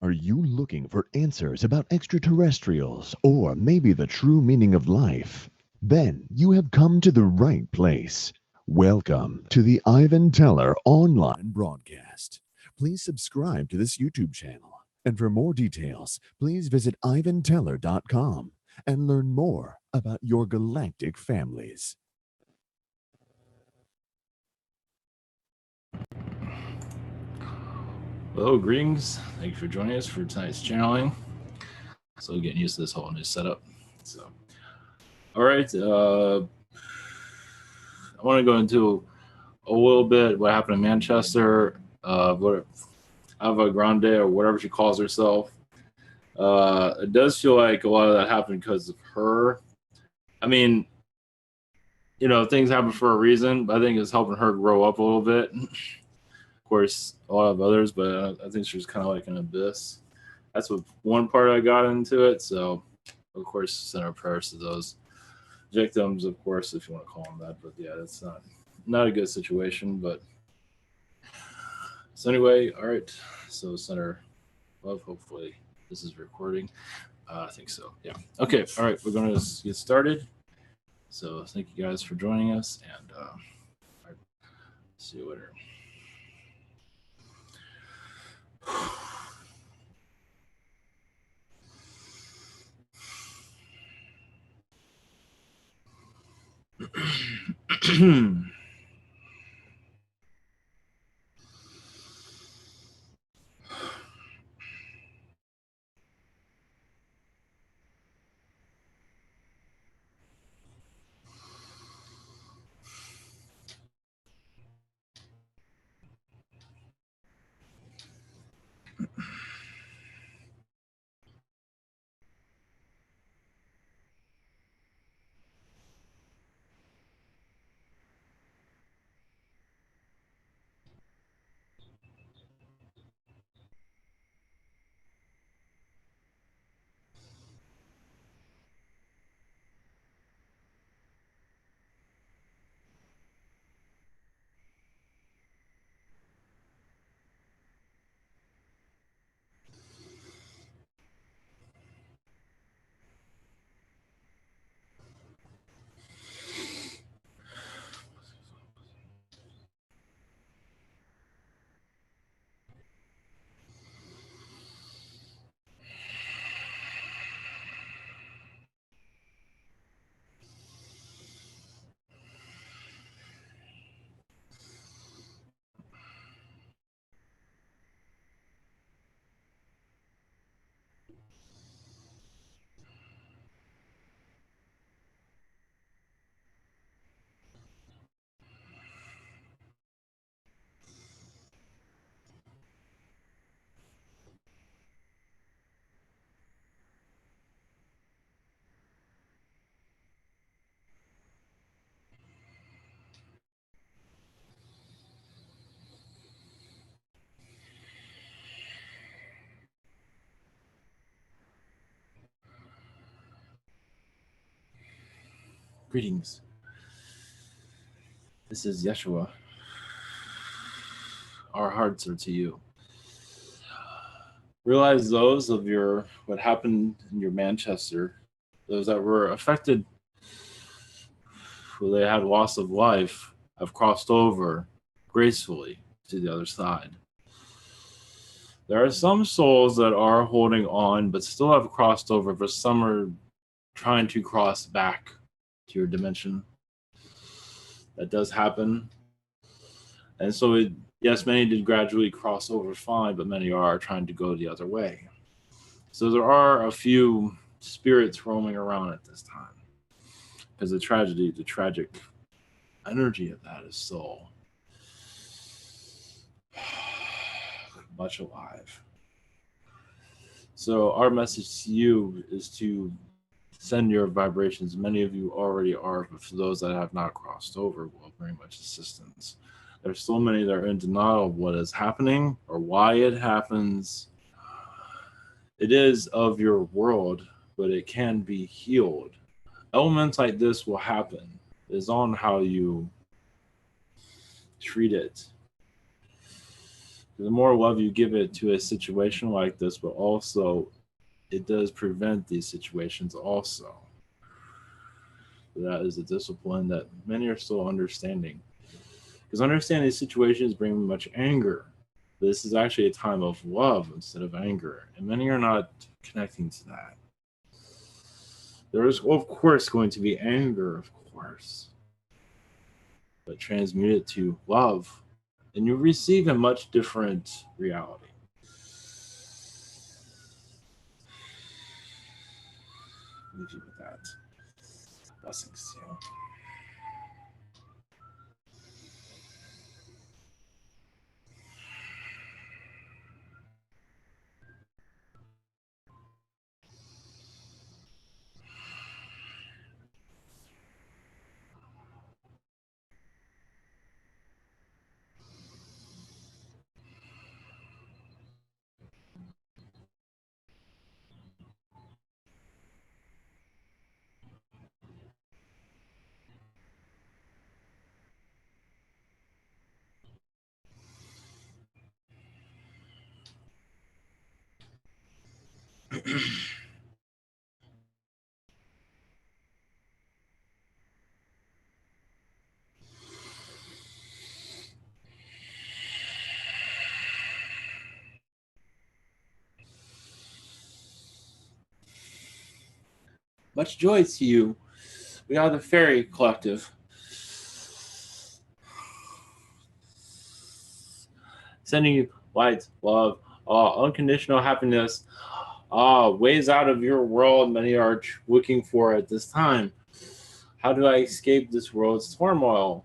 Are you looking for answers about extraterrestrials or maybe the true meaning of life? Then you have come to the right place. Welcome to the Ivan Teller online broadcast. Please subscribe to this YouTube channel. And for more details, please visit ivanteller.com and learn more about your galactic families. Hello, greetings. Thank you for joining us for tonight's channeling. So getting used to this whole new setup. So, all right. I want to go into a little bit what happened in Manchester. What Ava Grande or whatever she calls herself. It does feel like a lot of that happened because of her. I mean, things happen for a reason. But I think it's helping her grow up a little bit. Of course, a lot of others, but I think she's kind of like an abyss. That's what one part I got into it. So, of course, send our prayers to those victims, of course, if you want to call them that. But yeah, that's not a good situation. But so anyway, all right. So send our love. Hopefully, this is recording. I think so. Yeah. Okay. All right. We're going to get started. So thank you guys for joining us, and all right, see you later. Greetings. This is Yeshua. Our hearts are to you. Realize those of what happened in your Manchester, those that were affected, who they had loss of life, have crossed over gracefully to the other side. There are some souls that are holding on, but still have crossed over, but some are trying to cross back to your dimension. That does happen. And so, yes, many did gradually cross over fine, but many are trying to go the other way. So there are a few spirits roaming around at this time. Because the tragic energy of that is so much alive. So our message to you is to send your vibrations. Many of you already are, but for those that have not crossed over, will very much assistance. There's so many that are in denial of what is happening or why it happens. It is of your world, but it can be healed. Elements like this will happen. It's on how you treat it. The more love you give it to a situation like this, but also it does prevent these situations also. That is a discipline that many are still understanding. Because understanding these situations bring much anger. This is actually a time of love instead of anger. And many are not connecting to that. There is, of course, going to be anger, of course. But transmute it to love, and you receive a much different reality. Leave you with that. Blessings to you. Much joy to you. We are the Fairy Collective. Sending you light, love, unconditional happiness, ways out of your world many are looking for at this time. How do I escape this world's turmoil?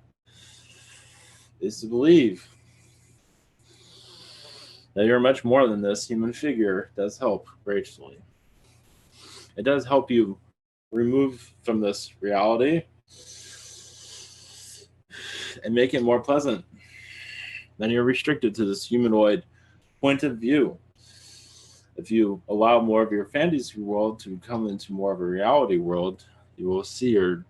Is to believe that you're much more than this human figure. It does help greatly. It does help you remove from this reality and make it more pleasant. Then you're restricted to this humanoid point of view. If you allow more of your fantasy world to come into more of a reality world, you will see your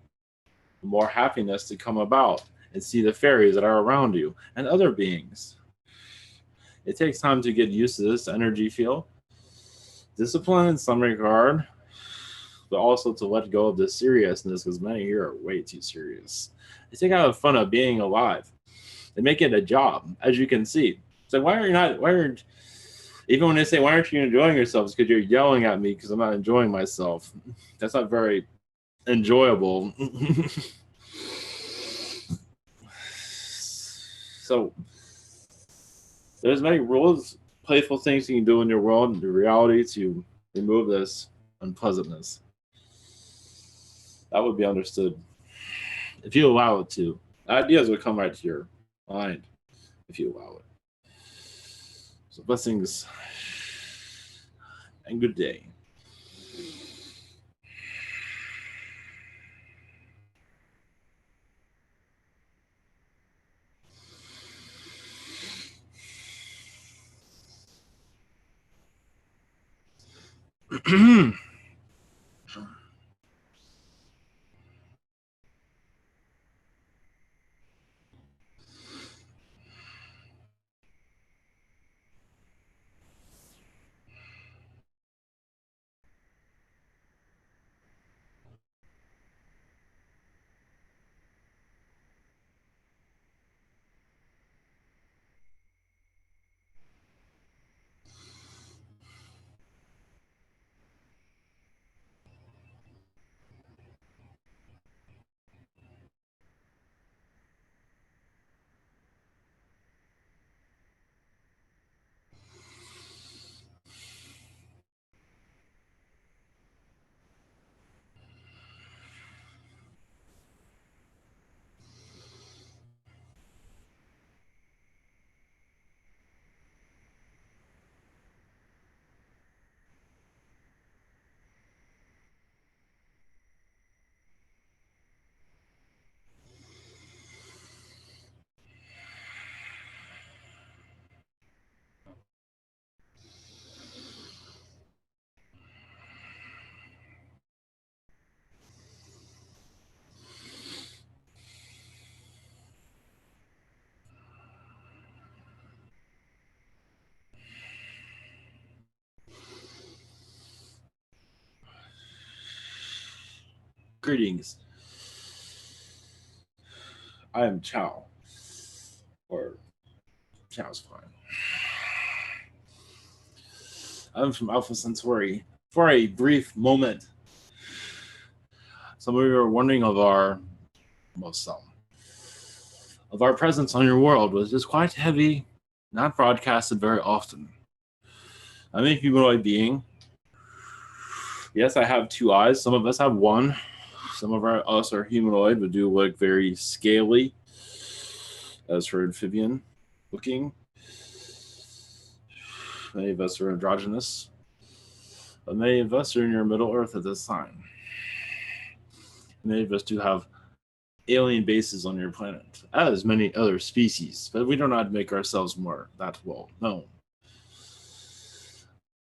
more happiness to come about and see the fairies that are around you and other beings. It takes time to get used to this energy field. Discipline in some regard, but also to let go of the seriousness, because many here are way too serious. They take out the fun of being alive. They make it a job, as you can see. So even when they say, why aren't you enjoying yourself? It's because you're yelling at me because I'm not enjoying myself. That's not very enjoyable. So there's many rules, playful things you can do in your world, the reality to remove this unpleasantness. That would be understood if you allow it to. Ideas will come right to your mind if you allow it. So blessings and good day. Greetings. I am Chow. Or Chow's fine. I'm from Alpha Centauri. For a brief moment, some of you are wondering of our, some of our presence on your world was just quite heavy, not broadcasted very often. I'm a humanoid being. Yes, I have 2 eyes. Some of us have 1. Some of us are humanoid, but do look very scaly. As for amphibian looking, many of us are androgynous, but many of us are near Middle Earth at this time. Many of us do have alien bases on your planet, as many other species, but we do not make ourselves more that well known.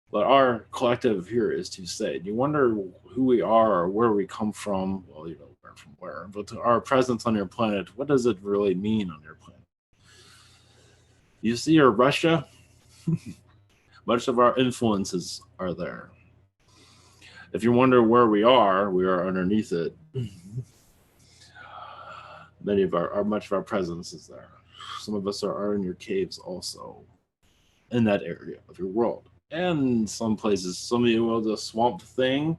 But our collective here is to say, you wonder who we are or where we come from. Well, you know where from where, but our presence on your planet, what does it really mean on your planet? You see, your Russia, much of our influences are there. If you wonder where we are underneath it. Many of much of our presence is there. Some of us are in your caves also, in that area of your world. And some places, some of you will the swamp thing.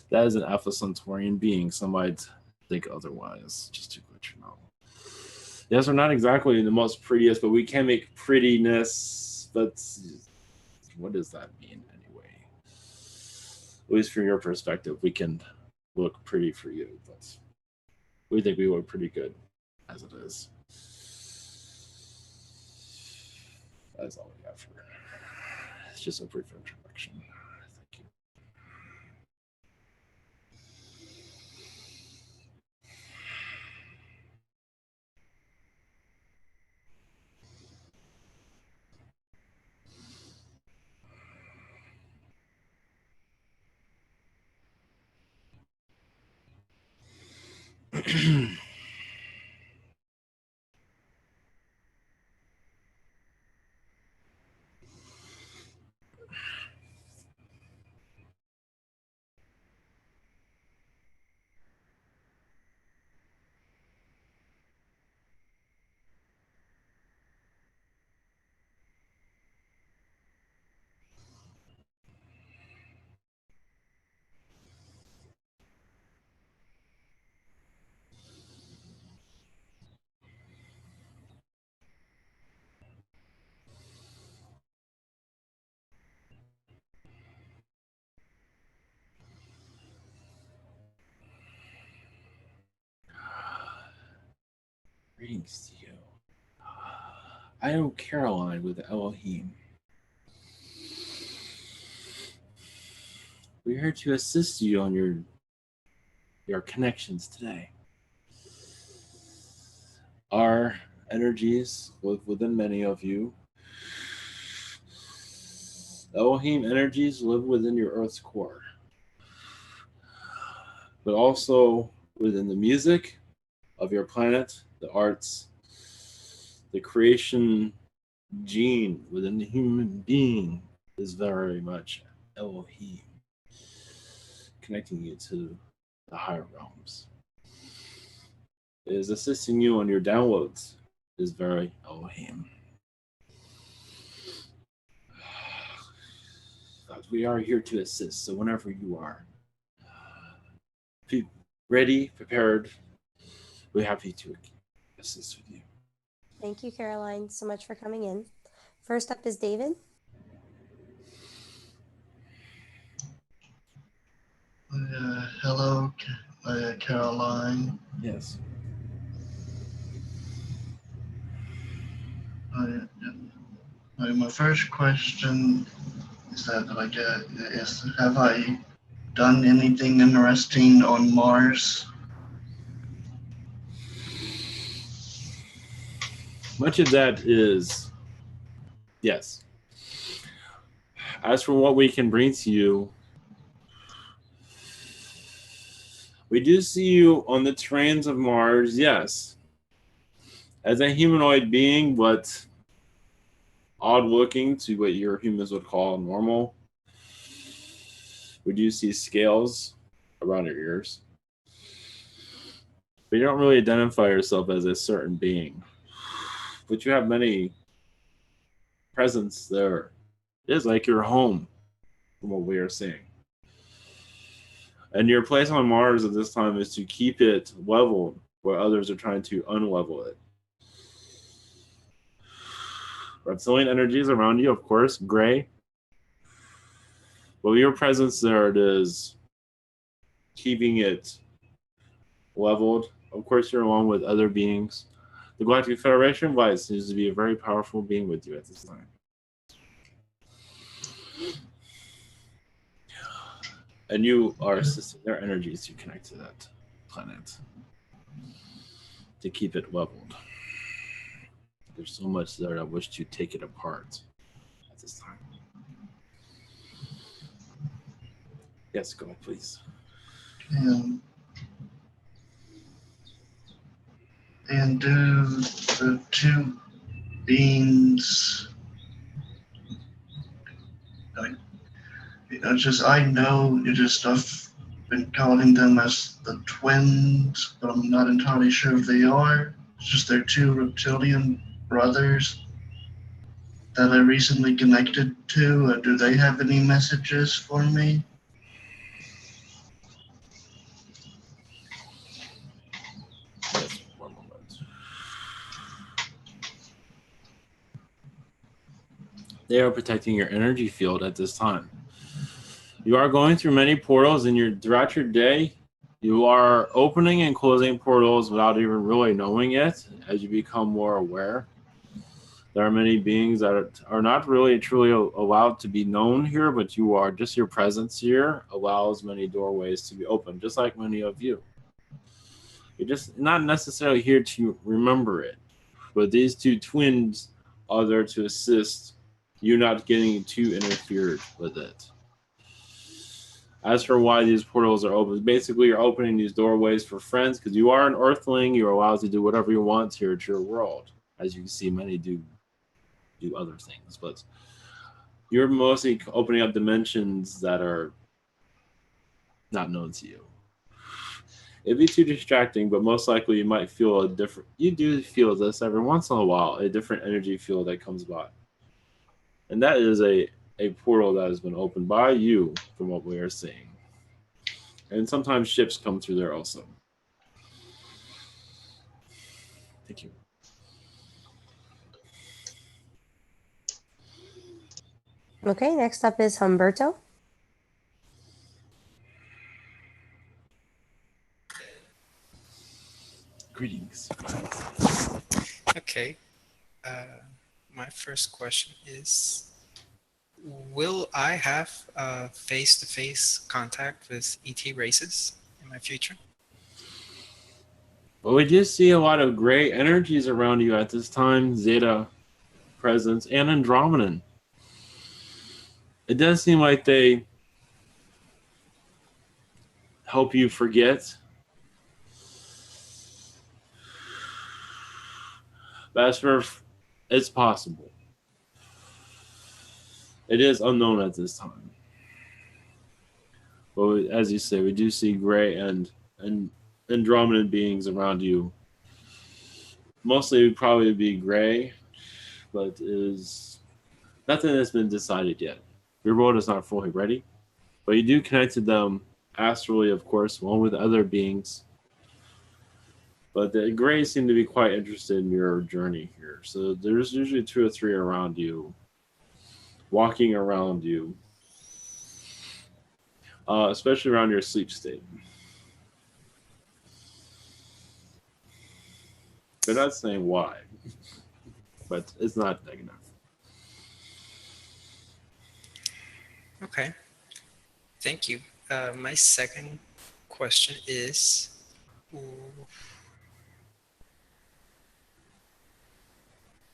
That is an Alpha Centaurian being. Some might think otherwise, just to let you know. Yes, we're not exactly the most prettiest, but we can make prettiness. But what does that mean anyway? At least from your perspective, we can look pretty for you, but we think we look pretty good as it is. That's all we have for. It's just a brief introduction. Thank you. Greetings to you. I am Caroline with Elohim. We're here to assist you on your connections today. Our energies live within many of you. Elohim energies live within your Earth's core, but also within the music of your planet, the arts, the creation gene within the human being is very much Elohim, connecting you to the higher realms. It is assisting you on your downloads is very Elohim. We are here to assist, so whenever you are ready, prepared, we're happy to assist with you. Thank you, Caroline, so much for coming in. First up is David. Hello, Caroline. Yes. My first question is that have I done anything interesting on Mars? Much of that is yes. As for what we can bring to you, we do see you on the terrains of Mars, yes. As a humanoid being, but odd looking to what your humans would call normal. We do see scales around your ears. but you don't really identify yourself as a certain being. But you have many presence there. It is like your home, from what we are seeing. And your place on Mars at this time is to keep it leveled where others are trying to unlevel it. Reptilian energies around you, of course, gray. But your presence there, it is keeping it leveled. Of course, you're along with other beings. The Galactic Federation Light seems to be a very powerful being with you at this time. And you are assisting their energies to connect to that planet, to keep it leveled. There's so much there I wish to take it apart at this time. Yes, go ahead, please. And do the two beings, like, I know I've been calling them as the twins, but I'm not entirely sure if they are. It's just they're two reptilian brothers that I recently connected to. Do they have any messages for me? Yes, one moment. They are protecting your energy field at this time. You are going through many portals throughout your day. You are opening and closing portals without even really knowing it as you become more aware. There are many beings that are not really truly allowed to be known here, but just your presence here allows many doorways to be opened, just like many of you. You're just not necessarily here to remember it, but these two twins are there to assist you not getting too interfered with it. As for why these portals are open, basically you're opening these doorways for friends because you are an earthling. You're allowed to do whatever you want here at your world. As you can see, many do other things, but you're mostly opening up dimensions that are not known to you. It'd be too distracting, but most likely you might feel you do feel this every once in a while, a different energy field that comes by. And that is a portal that has been opened by you from what we are seeing. And sometimes ships come through there also. Thank you. Okay, next up is Humberto. Greetings. Okay. My first question is, will I have face-to-face contact with ET races in my future? Well, we do see a lot of gray energies around you at this time, Zeta presence, and Andromedan. It does seem like they help you forget. But as for it's possible. It is unknown at this time. But as you say, we do see gray and Andromedan beings around you. Mostly it would probably be gray, but is nothing that's been decided yet. Your world is not fully ready, but you do connect to them astrally, of course, along with other beings. But the Greys seem to be quite interested in your journey here. So there's usually 2 or 3 around you, walking around you, especially around your sleep state. They're not saying why, but it's not negative. Okay. Thank you. My second question is,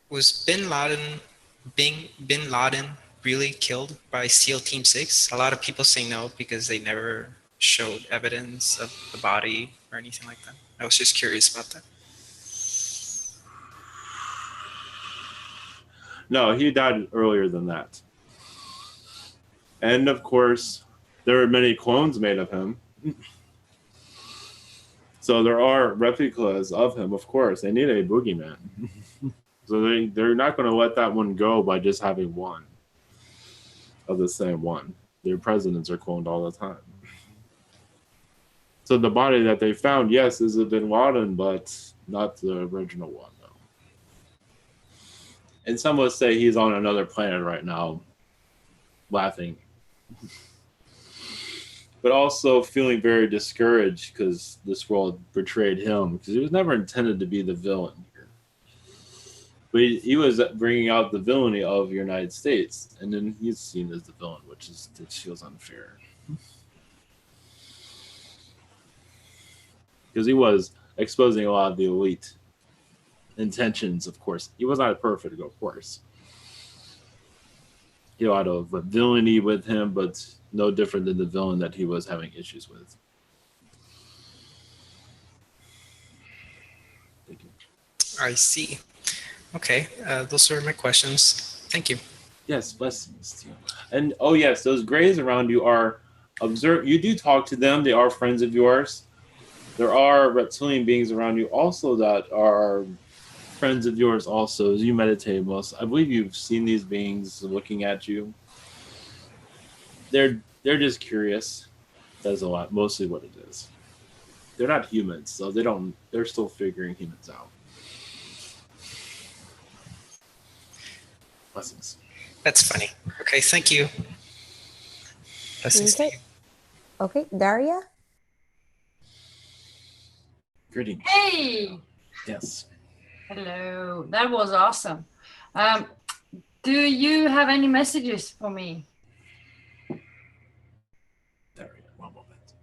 was Bin Laden really killed by SEAL Team 6? A lot of people say no because they never showed evidence of the body or anything like that. I was just curious about that. No, he died earlier than that. And of course, there were many clones made of him. So there are replicas of him, of course. They need a boogeyman. So they're not going to let that one go by just having one of the same one. Their presidents are cloned all the time. So the body that they found, yes, is a Bin Laden, but not the original one, though. And some would say he's on another planet right now, laughing. But also feeling very discouraged because this world betrayed him, because he was never intended to be the villain here. But he was bringing out the villainy of the United States, and then he's seen as the villain, which feels unfair. Because he was exposing a lot of the elite intentions, of course. He was not perfect, of course. He had a lot of villainy with him, but no different than the villain that he was having issues with. Thank you. I see. Okay, those are my questions. Thank you. Yes, blessings to you. And oh yes, those grays around you are observe. You do talk to them. They are friends of yours. There are reptilian beings around you also that are friends of yours also, as you meditate most. I believe you've seen these beings looking at you. They're just curious. That's a lot, mostly what it is. They're not humans, so they're still figuring humans out. Blessings. That's funny. Okay, thank you. Blessings to you. Okay, Daria? Greetings. Hey! Yes. Hello. That was awesome. Do you have any messages for me? Daria, one moment.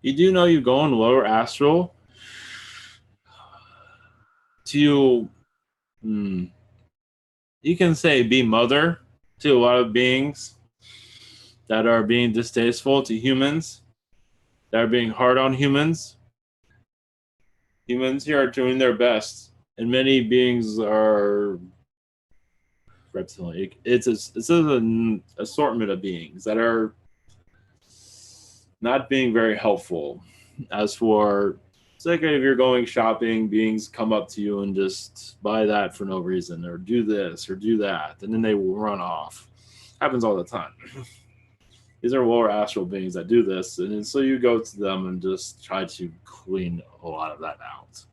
You do know you go in lower astral to, you can say, be mother to a lot of beings that are being distasteful to humans, that are being hard on humans. Humans here are doing their best, and many beings are reptilian. It's an assortment of beings that are not being very helpful. As for, it's like if you're going shopping, beings come up to you and just buy that for no reason, or do this, or do that, and then they will run off. Happens all the time. These are lower astral beings that do this, and then so you go to them and just try to clean a lot of that out.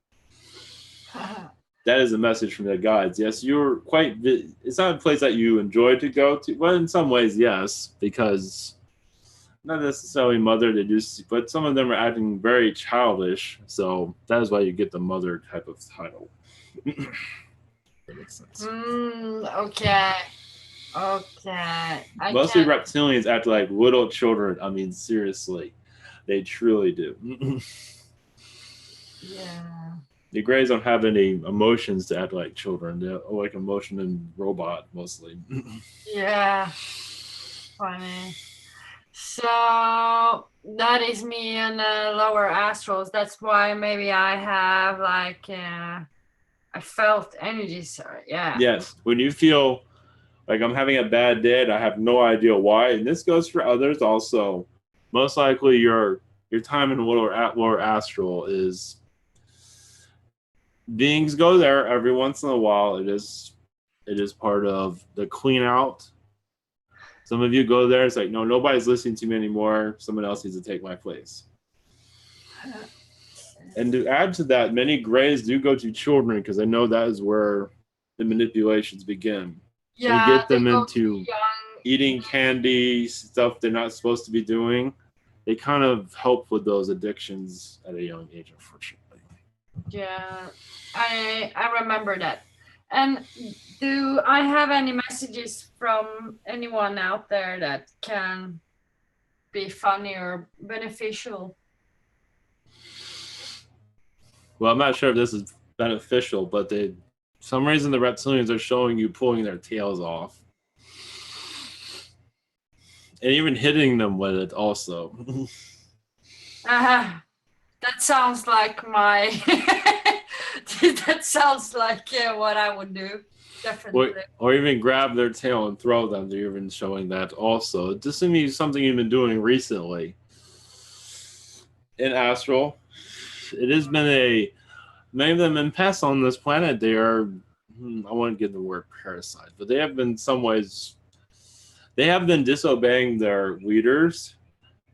That is a message from the guides. Yes, you're quite. It's not a place that you enjoy to go to. Well, in some ways, yes, because not necessarily mother. They do, but some of them are acting very childish. So that is why you get the mother type of title. That makes sense. Okay. Okay. Mostly reptilians act like little children. I mean, seriously, they truly do. Yeah. The Greys don't have any emotions to act like children. They're like emotion and robot mostly. Yeah. Funny. So that is me and lower astrals. That's why maybe I have like I felt energies. Yeah. Yes, when you feel like I'm having a bad day and I have no idea why, and this goes for others also. Most likely, your time in lower astral is. Beings go there every once in a while. It is part of the clean out. Some of you go there. It's like, no, nobody's listening to me anymore. Someone else needs to take my place. And to add to that, many Greys do go to children because they know that is where the manipulations begin. Yeah, they get them they go into to eating candy, stuff they're not supposed to be doing. They kind of help with those addictions at a young age, unfortunately. Yeah, I remember that. And do I have any messages from anyone out there that can be funny or beneficial? Well, I'm not sure if this is beneficial, but for some reason the reptilians are showing you pulling their tails off. And even hitting them with it also. That sounds like my that sounds like what I would do. Definitely. Or even grab their tail and throw them. They're even showing that also. This seems to be something you've been doing recently. in astral. It has been many of them in past on this planet. They are, I wouldn't give the word parasite, but they have been some ways, they have been disobeying their leaders.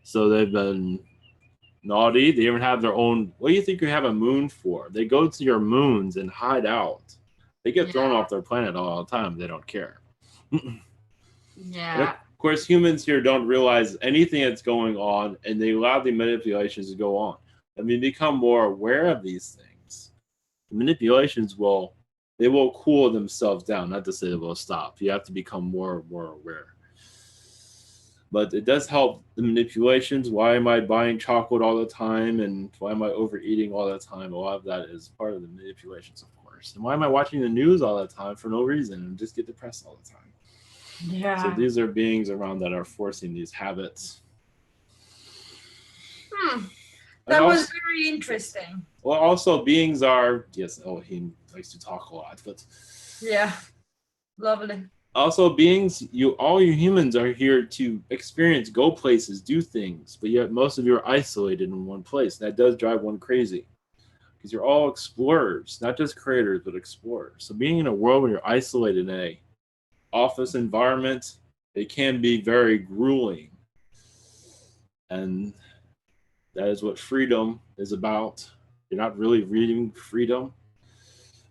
So they've been naughty. They even have their own, what do you think you have a moon for? They go to your moons and hide out. They get thrown off their planet all the time. They don't care. Yeah. And of course, humans here don't realize anything that's going on, and they allow the manipulations to go on. I mean, become more aware of these things. The manipulations will cool themselves down. Not to say they will stop. You have to become more and more aware. But it does help the manipulations. Why am I buying chocolate all the time? And why am I overeating all the time? A lot of that is part of the manipulations, of course. And why am I watching the news all the time for no reason and just get depressed all the time? Yeah. So these are beings around that are forcing these habits. That was very interesting. Well, also beings are, yes, Elohim likes to talk a lot, but yeah, lovely. Also beings, all you humans are here to experience, go places, do things, but yet most of you are isolated in one place. That does drive one crazy because you're all explorers, not just creators, but explorers. So being in a world where you're isolated in a office environment, it can be very grueling. And that is what freedom is about. You're not really reading freedom,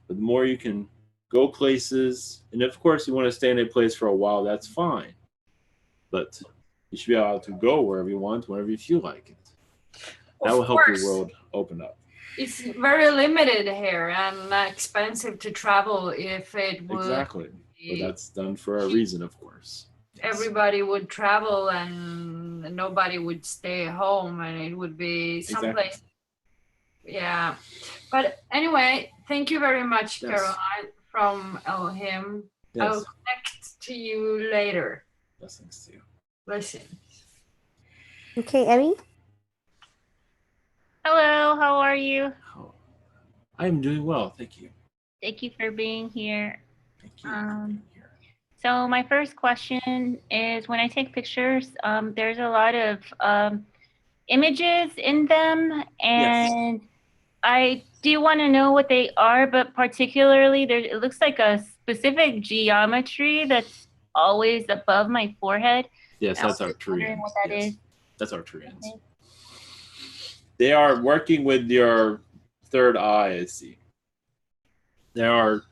but the more you can go places, and of course you want to stay in a place for a while, that's fine. But you should be able to go wherever you want, whenever you feel like it. That will help your world open up. It's very limited here and expensive to travel if it would. Exactly. But that's done for a reason, of course. Yes. Everybody would travel and nobody would stay home, and it would be someplace. Yeah. But anyway, thank you very much, Caroline from Elohim. Yes. I'll connect to you later. Blessings to you. Blessings. Okay, Emmy? Hello, how are you? I'm doing well, thank you. Thank you for being here. Thank you for being here. So my first question is, when I take pictures, there's a lot of images in them, and I do want to know what they are, but particularly it looks like a specific geometry that's always above my forehead. Yes, that's Arcturians. What that is. That's Arcturians. Okay. They are working with your third eye, I see. They are,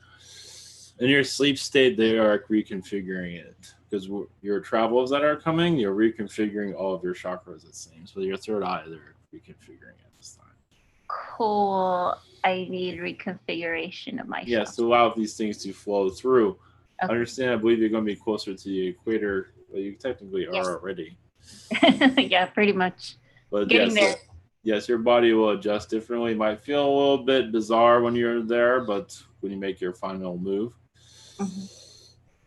in your sleep state, they are reconfiguring it. Because your travels that are coming, you're reconfiguring all of your chakras, it seems. With your third eye, they're reconfiguring it this time. Cool. I need reconfiguration of my Yes, to allow these things to flow through. Okay. I understand, I believe you're going to be closer to the equator, but you technically are already. Yeah, pretty much. But getting there. Yes, your body will adjust differently. It might feel a little bit bizarre when you're there, but when you make your final move. Mm-hmm.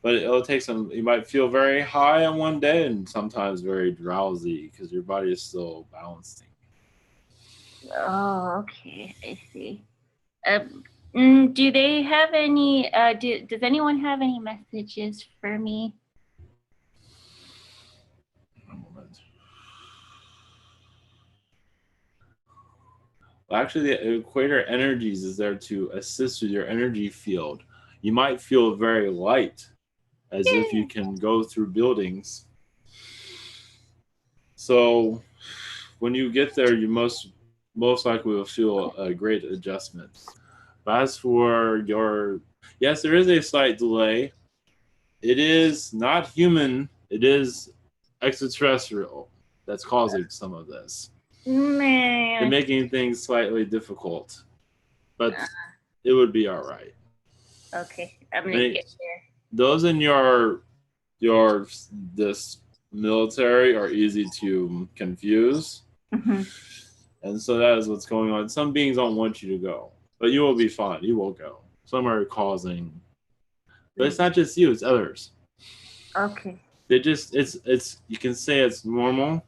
But it'll take some, you might feel very high on one day and sometimes very drowsy because your body is still balancing. Oh, okay. I see. Do they have any, does anyone have any messages for me? Well, actually, the equator energies is there to assist with your energy field. You might feel very light, as if you can go through buildings. So when you get there, you most likely will feel a great adjustment. But as for yes, there is a slight delay. It is not human. It is extraterrestrial that's causing some of this. Man. They're making things slightly difficult, but it would be all right. Okay, I'm gonna get there. Those in this military are easy to confuse, and so that is what's going on. Some beings don't want you to go, but you will be fine. You will go. Some are causing, but it's not just you; it's others. Okay. They just it's you can say it's normal.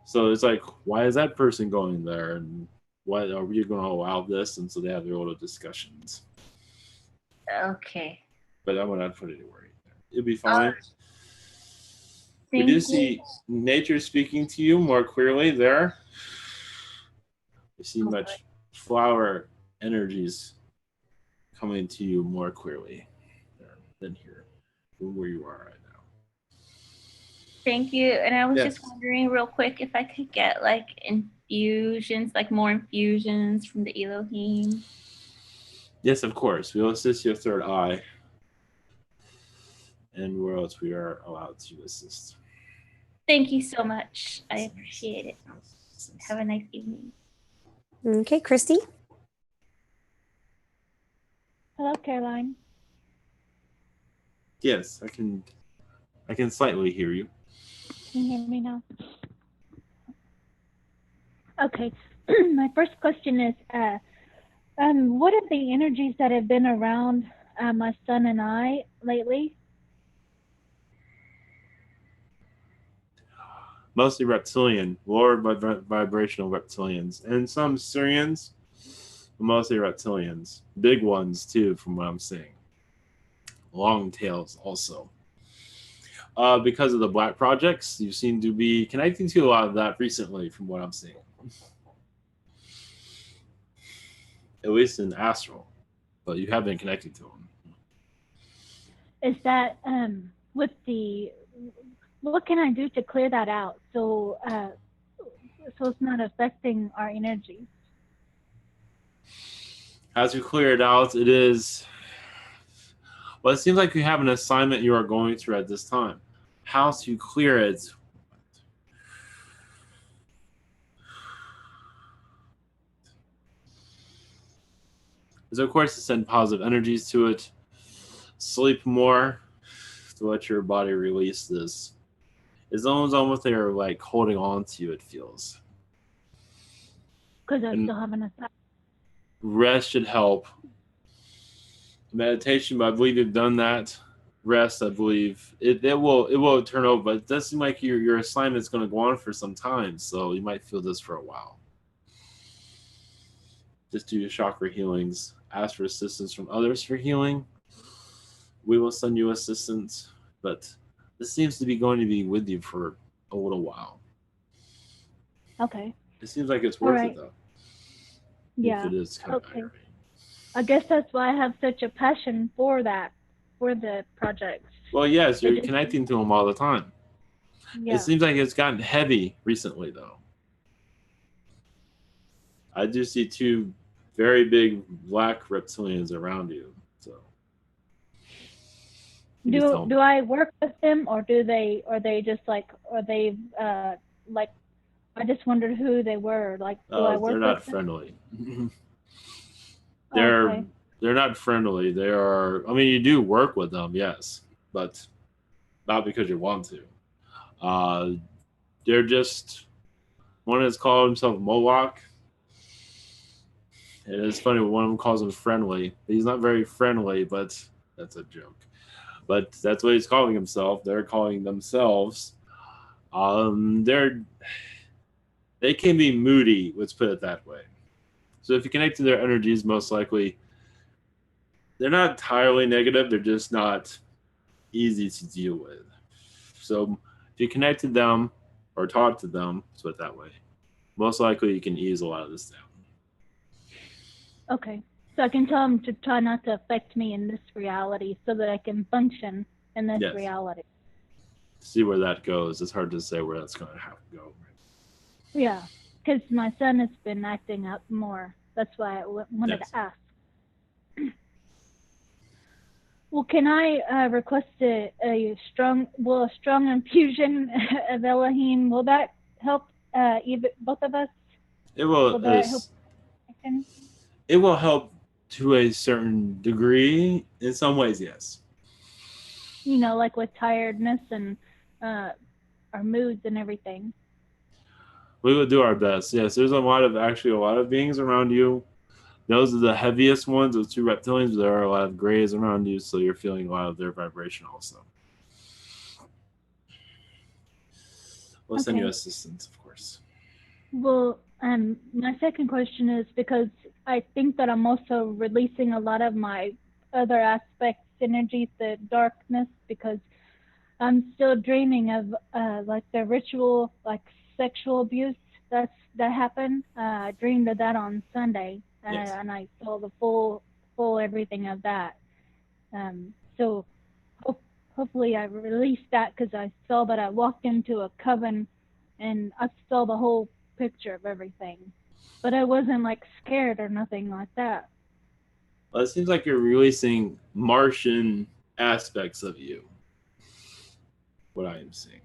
So it's like, why is that person going there? And why are we going to allow this? And so they have their little discussions. Okay. But I would not put any worry there. It'll be fine. We do see nature speaking to you more clearly there. We see much flower energies coming to you more clearly there than here, than where you are right now. Thank you. And I was Yes. just wondering real quick if I could get like infusions, like more infusions from the Elohim. Yes, of course. We will assist your third eye. And where else we are allowed to assist. Thank you so much. I appreciate it. Have a nice evening. Okay, Christie. Hello, Caroline. Yes, I can slightly hear you. Can you hear me now? Okay. My first question is, what are the energies that have been around my son and I lately? Mostly reptilian, lower vibrational reptilians, and some Syrians, but mostly reptilians. Big ones too, from what I'm seeing. Long tails also. Because of the black projects, you seem to be connecting to a lot of that recently, from what I'm seeing. At least in astral, but you have been connecting to them. Is that with the? What can I do to clear that out so it's not affecting our energy? As you clear it out, it is. Well, it seems like you have an assignment you are going through at this time. How to clear it? Is of course to send positive energies to it. Sleep more to let your body release this. It's almost they're like holding on to you, it feels. Because I still have an assignment. Rest should help. Meditation, but I believe you've done that. Rest, I believe it will turn over, but it does seem like your assignment is going to go on for some time, so you might feel this for a while. Just do your chakra healings. Ask for assistance from others for healing. We will send you assistance, but this seems to be going to be with you for a little while. Okay. It seems like it's worth right. it, though. Yeah. If it is kind Okay. of I guess that's why I have such a passion for that, for the projects. Well, yes, you're connecting to them all the time. Yeah. It seems like it's gotten heavy recently, though. I do see two very big black reptilians around you. So, do I work with them, or are they just like, like? I just wondered who they were. Like, do I work they're not with them? friendly. Okay. They're not friendly. They are. I mean, you do work with them, yes, but not because you want to. They're just one has called himself Moloch. And it's funny, one of them calls him friendly. He's not very friendly, but that's a joke. But that's what he's calling himself. They're calling themselves. They can be moody, let's put it that way. So if you connect to their energies, most likely they're not entirely negative. They're just not easy to deal with. So if you connect to them or talk to them, let's put it that way, most likely you can ease a lot of this down. Okay. So I can tell them to try not to affect me in this reality so that I can function in this reality. See where that goes. It's hard to say where that's going to have to go. Yeah, because my son has been acting up more. That's why I wanted to ask. Well, can I request a strong infusion of Elohim? Will that help both of us? It will. Will that help? It will help to a certain degree. In some ways, yes. You know, like with tiredness and our moods and everything. We will do our best. Yes, there's a lot of beings around you. Those are the heaviest ones, those two reptilians. There are a lot of grays around you, so you're feeling a lot of their vibration also. We'll send you assistance, of course. Well, my second question is because I think that I'm also releasing a lot of my other aspects, energies, the darkness, because I'm still dreaming of like the ritual, like sexual abuse that happened. I dreamed of that on Sunday, Yes. and I saw the full everything of that. So hopefully I released that, because I saw that I walked into a coven and I saw the whole picture of everything, but I wasn't like scared or nothing like that. Well, it seems like you're releasing Martian aspects of you. What I am seeing.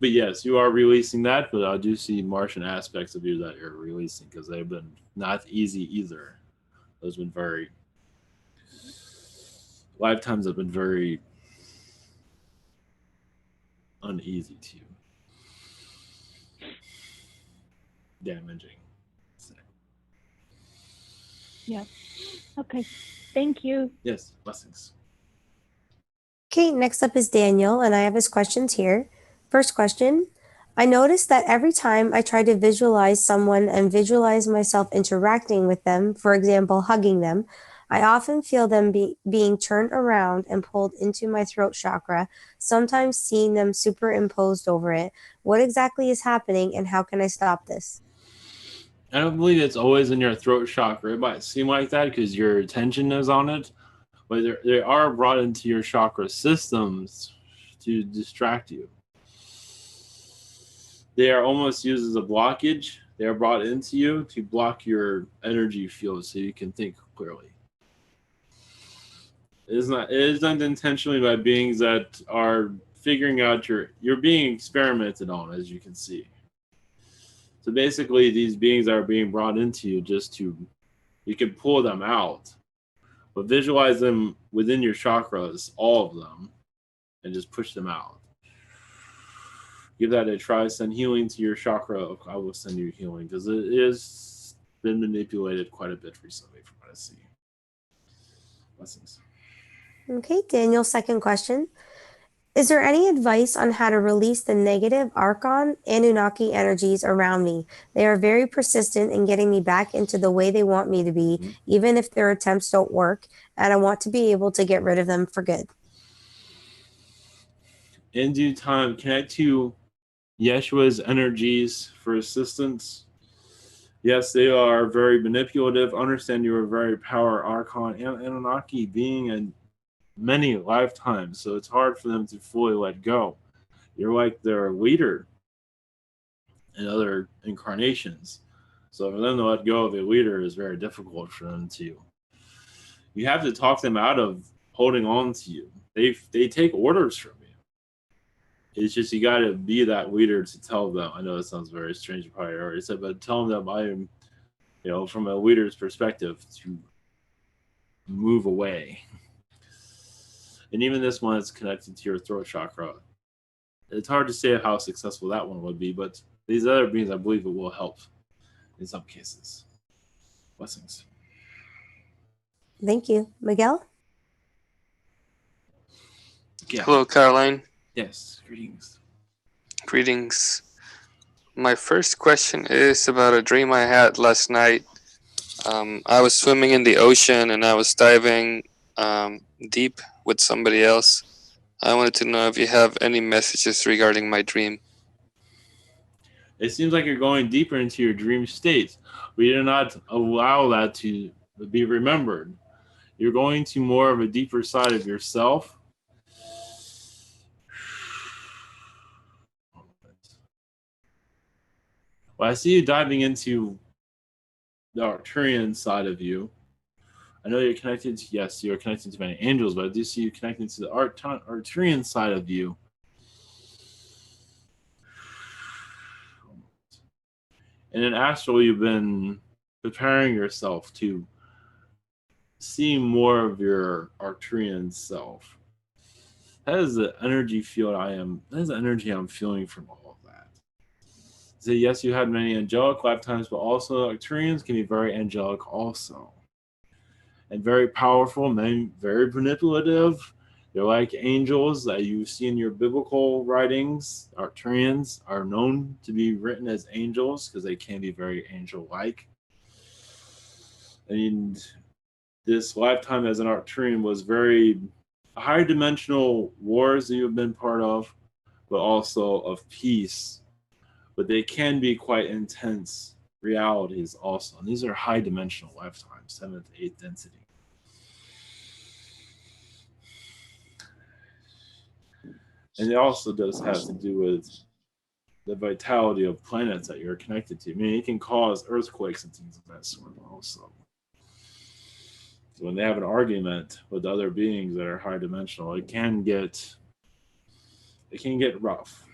But yes, you are releasing that, but I do see Martian aspects of you that you're releasing, because they've been not easy either. Those have been lifetimes have been very uneasy to you. Damaging. Yeah. Okay. Thank you. Yes, blessings. Okay, next up is Daniel, and I have his questions here. First question. I noticed that every time I try to visualize someone and visualize myself interacting with them, for example, hugging them, I often feel them being turned around and pulled into my throat chakra, sometimes seeing them superimposed over it. What exactly is happening, and how can I stop this? I don't believe it's always in your throat chakra. It might seem like that because your attention is on it, but they are brought into your chakra systems to distract you. They are almost used as a blockage. They are brought into you to block your energy field so you can think clearly. It is not intentionally by beings that are figuring out you're being experimented on, as you can see. So basically, these beings are being brought into you you can pull them out, but visualize them within your chakras, all of them, and just push them out. Give that a try. Send healing to your chakra. I will send you healing, because it has been manipulated quite a bit recently from what I see. Blessings. Okay, Daniel's second question. Is there any advice on how to release the negative Archon Anunnaki energies around me? They are very persistent in getting me back into the way they want me to be, even if their attempts don't work, and I want to be able to get rid of them for good. In due time, connect to Yeshua's energies for assistance. Yes, they are very manipulative. Understand you are very power Archon and Anunnaki being in many lifetimes, so it's hard for them to fully let go. You're like their leader in other incarnations. So for them to let go of a leader is very difficult for them to. You have to talk them out of holding on to you. They take orders from you. It's just you got to be that leader to tell them. I know it sounds very strange, you probably already said, but tell them I am, from a leader's perspective, to move away. And even this one is connected to your throat chakra. It's hard to say how successful that one would be, but these other beings, I believe it will help in some cases. Blessings. Thank you. Miguel? Yeah. Hello, Caroline. Yes, greetings. Greetings. My first question is about a dream I had last night. I was swimming in the ocean and I was diving deep with somebody else. I wanted to know if you have any messages regarding my dream. It seems like you're going deeper into your dream state. We do not allow that to be remembered. You're going to more of a deeper side of yourself. Well, I see you diving into the Arcturian side of you. I know you're connected to, yes, you're connected to many angels, but I do see you connected to the Arcturian side of you. And in astral, you've been preparing yourself to see more of your Arcturian self. That is the energy field that is the energy I'm feeling from all of that. So yes, you had many angelic lifetimes, but also Arcturians can be very angelic also. And very powerful, very manipulative. They're like angels that you see in your biblical writings. Arcturians are known to be written as angels because they can be very angel-like. And this lifetime as an Arcturian was very higher dimensional wars that you've been part of, but also of peace. But they can be quite intense realities also. And these are high dimensional lifetimes, 7th, 8th density. And it also does have to do with the vitality of planets that you're connected to. I mean, it can cause earthquakes and things of that sort also. So when they have an argument with other beings that are high dimensional, it can get rough.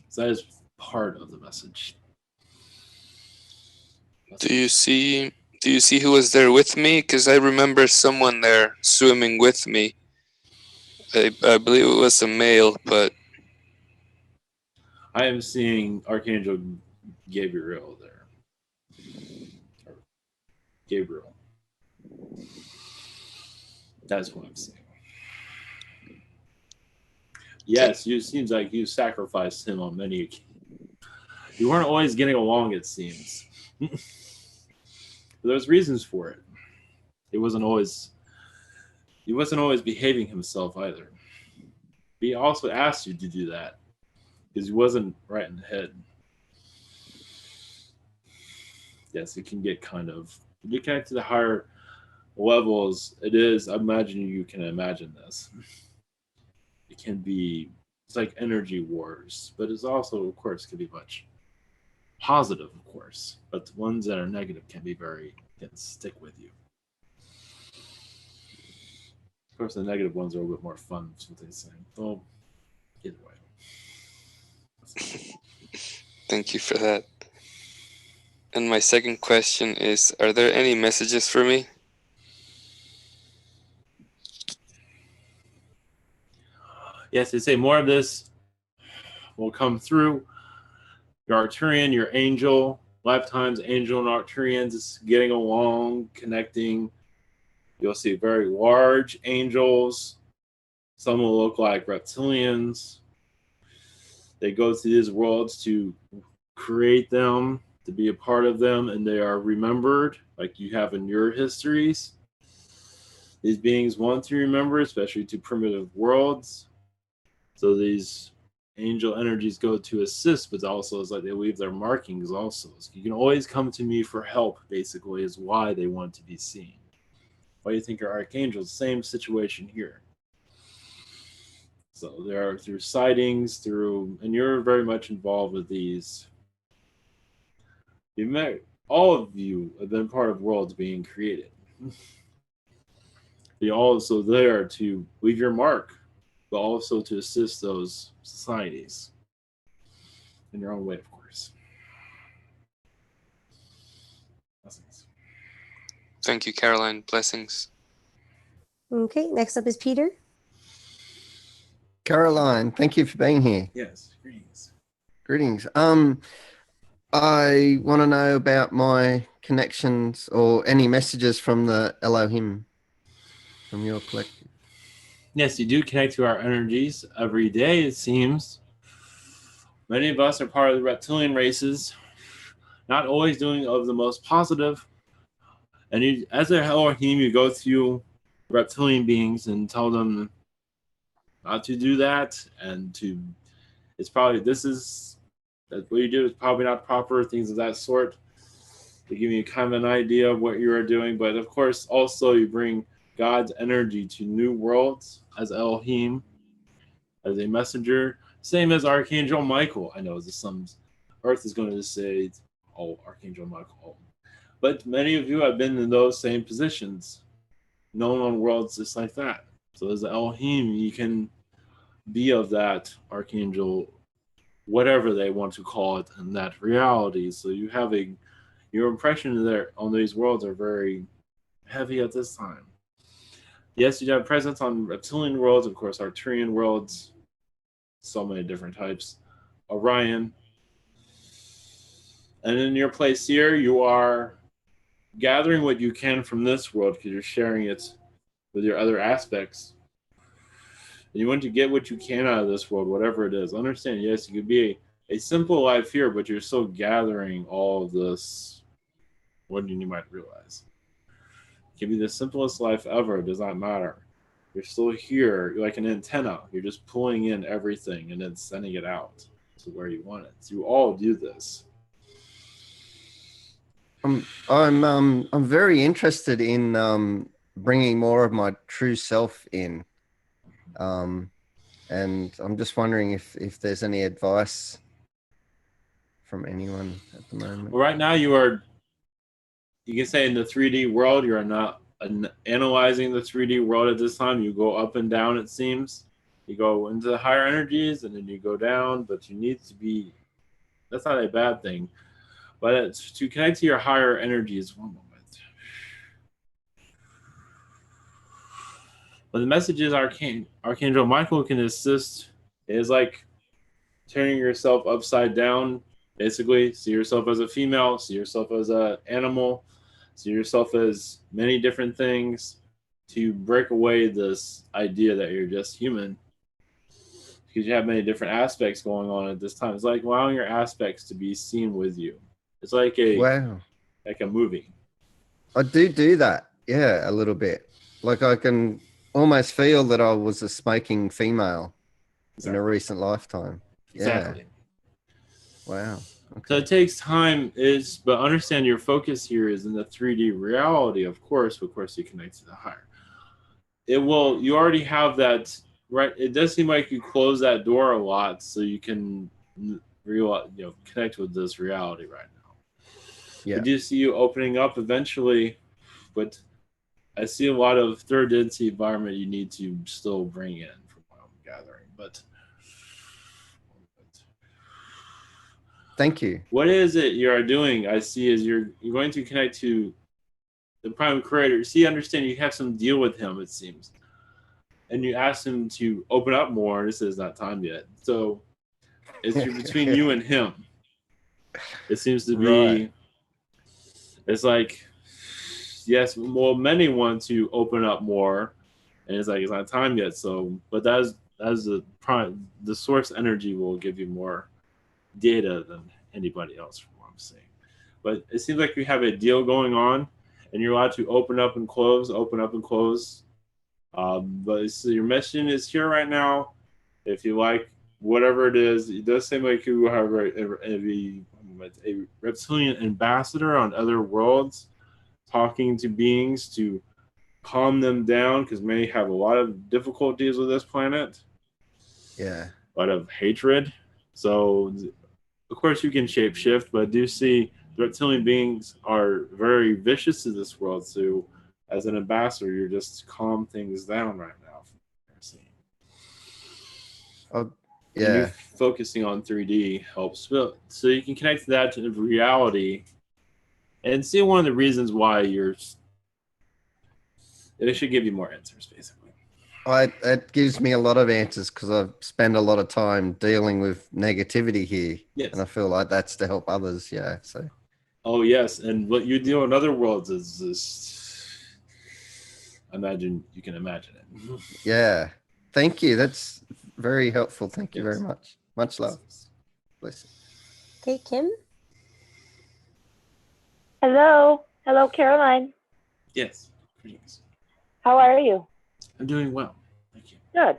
So that is part of the message. Do you see who was there with me? Because I remember someone there swimming with me. I believe it was a male, but I am seeing Archangel Gabriel there. Or Gabriel. That's what I'm seeing. Yes, it seems like you sacrificed him on many occasions. You weren't always getting along, it seems. There's reasons for it. He wasn't always behaving himself either. He also asked you to do that because he wasn't right in the head. Yes, it can get kind of, when you connect to the higher levels, it is, I imagine you can imagine this. It can be, it's like energy wars, but it's also, of course, can be much positive, of course, but the ones that are negative can stick with you. Of course, the negative ones are a little bit more fun, is what they say. Well, either way. thank you for that. And my second question is, are there any messages for me? Yes, they say more of this will come through. Your Arcturian, your angel, lifetimes angel and Arcturians getting along, connecting. You'll see very large angels. Some will look like reptilians. They go to these worlds to create them, to be a part of them, and they are remembered like you have in your histories. These beings want to remember, especially to primitive worlds. So these angel energies go to assist, but also it's like they leave their markings also. So you can always come to me for help, basically, is why they want to be seen. Why do you think are archangels? Same situation here. So there are through sightings, and you're very much involved with these. All of you have been part of worlds being created. You're also there to leave your mark, but also to assist those societies in your own way, of course. Blessings. Thank you, Caroline. Blessings. Okay, next up is Peter. Caroline, thank you for being here. Yes, greetings. Greetings. I want to know about my connections or any messages from the Elohim, from your collective. Yes, you do connect to our energies every day, it seems. Many of us are part of the reptilian races, not always doing of the most positive. And you, as a Elohim, you go through reptilian beings and tell them not to do that, and it's probably, what you do is probably not proper, things of that sort. They give you kind of an idea of what you are doing, but of course, also you bring God's energy to new worlds as Elohim, as a messenger, same as Archangel Michael. I know some Earth is going to say, oh, Archangel Michael. Oh. But many of you have been in those same positions, known on worlds just like that. So as Elohim, you can be of that Archangel, whatever they want to call it, in that reality. So you have your impression there on these worlds are very heavy at this time. Yes, you have presence on reptilian worlds, of course, Arcturian worlds, so many different types. Orion. And in your place here, you are gathering what you can from this world because you're sharing it with your other aspects. And you want to get what you can out of this world, whatever it is. Understand, yes, you could be a simple life here, but you're still gathering all of this, what you might realize. It can be the simplest life ever. It does not matter. You're still here. You're like an antenna. You're just pulling in everything and then sending it out to where you want it. So you all do this. I'm very interested in bringing more of my true self in, and I'm just wondering if there's any advice from anyone at the moment. Well, right now you can say in the 3D world, you're not analyzing the 3D world at this time. You go up and down, it seems. You go into the higher energies and then you go down, but you need to be, that's not a bad thing. But it's to connect to your higher energies. One moment. But the message is Archangel Michael can assist. It is like turning yourself upside down. Basically, see yourself as a female, see yourself as an animal, see yourself as many different things to break away this idea that you're just human, because you have many different aspects going on at this time. It's like allowing your aspects to be seen with you. It's like a movie. I do that, yeah, a little bit. Like I can almost feel that I was a smoking female in a recent lifetime. Exactly. Yeah. Wow. Okay. So it takes time, but understand your focus here is in the 3D reality, of course. Of course, you connect to the higher. You already have that, right? It does seem like you close that door a lot so you can connect with this reality right now. Yeah. I do see you opening up eventually, but I see a lot of third density environment you need to still bring in from what I'm gathering. But thank you. What is it you are doing? I see is you're going to connect to the prime creator. See, understand you have some deal with him, it seems. And you ask him to open up more. This is not time yet. So it's between you and him. It seems to be, right. It's like, yes, well, many want to open up more. And it's like, it's not time yet. So, but that's the prime, the source energy will give you more data than anybody else from what I'm saying. But it seems like you have a deal going on and you're allowed to open up and close. But so your mission is here right now. If you like whatever it is, it does seem like you have a reptilian ambassador on other worlds talking to beings to calm them down, because many have a lot of difficulties with this planet. Yeah. A lot of hatred. So of course you can shapeshift, but I do see the reptilian beings are very vicious to this world. So as an ambassador, you're just calm things down right now. Yeah. And you're focusing on 3D helps. So you can connect that to reality and see one of the reasons why it should give you more answers, basically. It gives me a lot of answers because I've spent a lot of time dealing with negativity here. Yes. And I feel like that's to help others. Yeah. So. Oh, yes. And what you deal in other worlds is just, you can imagine it. Yeah. Thank you. That's very helpful. Thank you very much. Much love. Bless you. Okay, Kim? Hello. Hello, Caroline. Yes. Greetings. How are you? I'm doing well. Thank you. Good.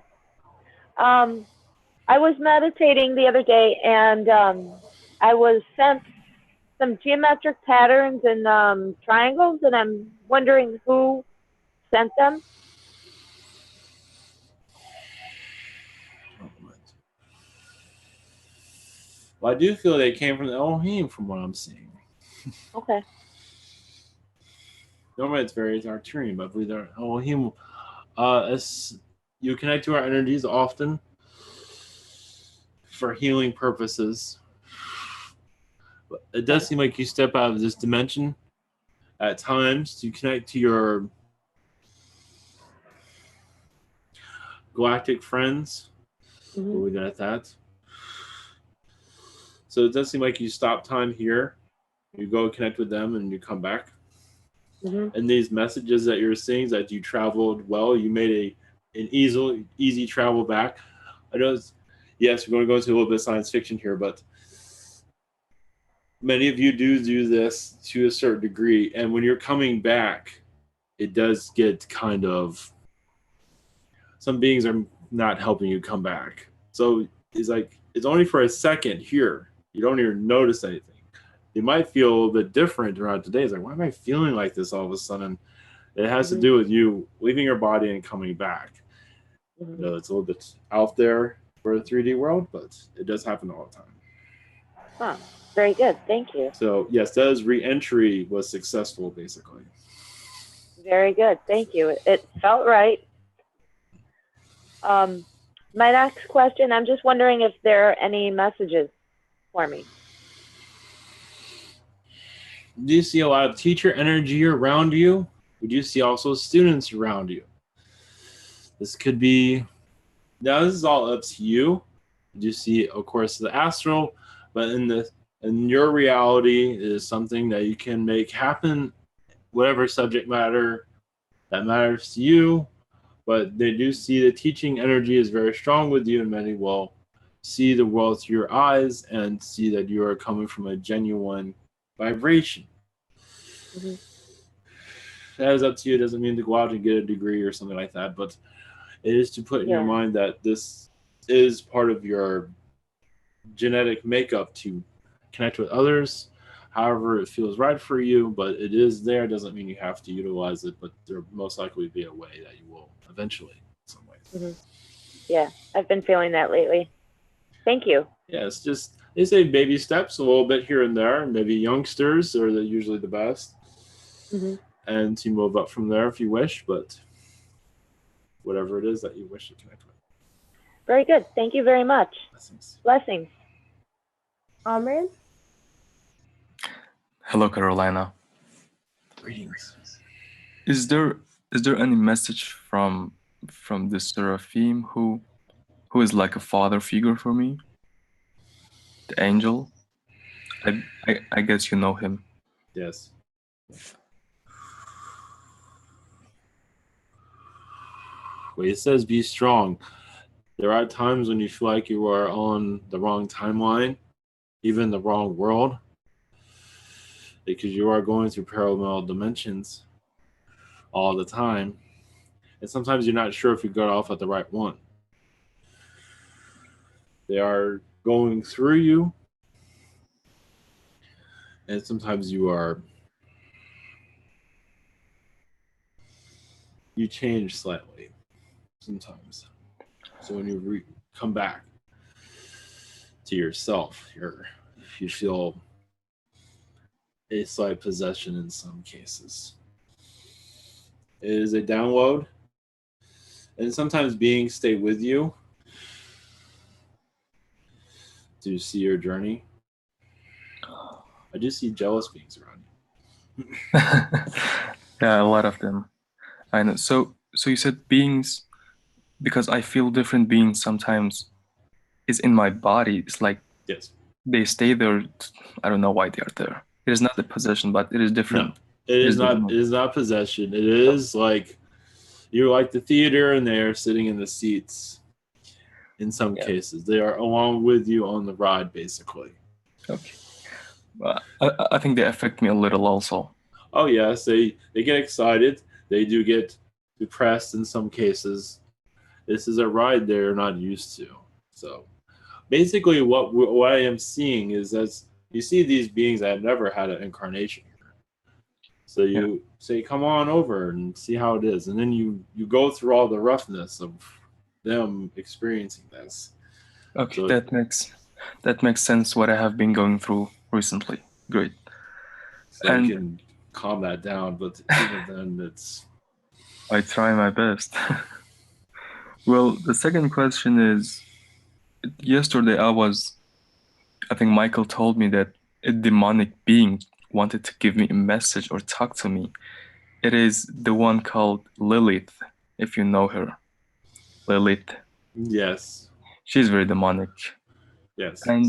I was meditating the other day and I was sent some geometric patterns and triangles, and I'm wondering who sent them. Well, I do feel they came from the Elohim from what I'm seeing. Okay. Normally it's very Arcturian, but I believe they're Elohim. As you connect to our energies often for healing purposes. But it does seem like you step out of this dimension at times to connect to your galactic friends. Mm-hmm. We'll leave it at that. So it does seem like you stop time here, you go connect with them, and you come back. Mm-hmm. And these messages that you're seeing, that you traveled well, you made an easy travel back. I know, yes, we're going to go into a little bit of science fiction here, but many of you do this to a certain degree. And when you're coming back, it does get kind of, some beings are not helping you come back. So it's like, it's only for a second here. You don't even notice anything. You might feel a little bit different throughout the day. It's like, why am I feeling like this all of a sudden? It has to do with you leaving your body and coming back. You know, it's a little bit out there for the 3D world, but it does happen all the time. Huh. Very good. Thank you. So yes, Dez's re-entry was successful, basically. Very good. Thank you. It felt right. My next question, I'm just wondering if there are any messages for me. Do you see a lot of teacher energy around you? Would you see also students around you? This could be, now this is all up to you. You see, of course, the astral, but in your reality is something that you can make happen, whatever subject matter that matters to you. But they do see the teaching energy is very strong with you, and many will see the world through your eyes and see that you are coming from a genuine vibration. That is up to you. It doesn't mean to go out and get a degree or something like that, but it is to put in your mind that this is part of your genetic makeup to connect with others, however it feels right for you, but it is there. Doesn't mean you have to utilize it, but there most likely be a way that you will eventually in some ways. Yeah, I've been feeling that lately. Thank you. Yeah, it's just, they say baby steps a little bit here and there. Maybe youngsters are usually the best. And to move up from there if you wish, but whatever it is that you wish to connect with. Very good. Thank you very much. Blessings. Amran? Hello, Carolina. Greetings. Is there any message from the Seraphim who is like a father figure for me? The angel? I guess you know him. Yes. Well, it says be strong. There are times when you feel like you are on the wrong timeline, even the wrong world, because you are going through parallel dimensions all the time. And sometimes you're not sure if you got off at the right one. They are going through you, and sometimes you change slightly sometimes. So when you come back to yourself, you feel a slight possession in some cases. It is a download, and sometimes beings stay with you to see your journey. I do see jealous beings around you. Yeah, a lot of them. I know. So you said beings, because I feel different beings sometimes is in my body. It's like they stay there. I don't know why they are there. It is not the possession, but it is different. No, it is not possession. It is like you're like the theater, and they are sitting in the seats. In some cases, they are along with you on the ride, basically. Okay. I think they affect me a little also. Oh yes, they get excited. They do get depressed in some cases. This is a ride they're not used to. So basically what I am seeing is as you see these beings that have never had an incarnation here. So you say, come on over and see how it is. And then you go through all the roughness of them experiencing this. Okay, So, that makes sense what I have been going through recently. Great. So and you can calm that down, but even then it's... I try my best. Well, the second question is, yesterday I think Michael told me that a demonic being wanted to give me a message or talk to me. It is the one called Lilith, if you know her. Lilith. Yes. She's very demonic. Yes. And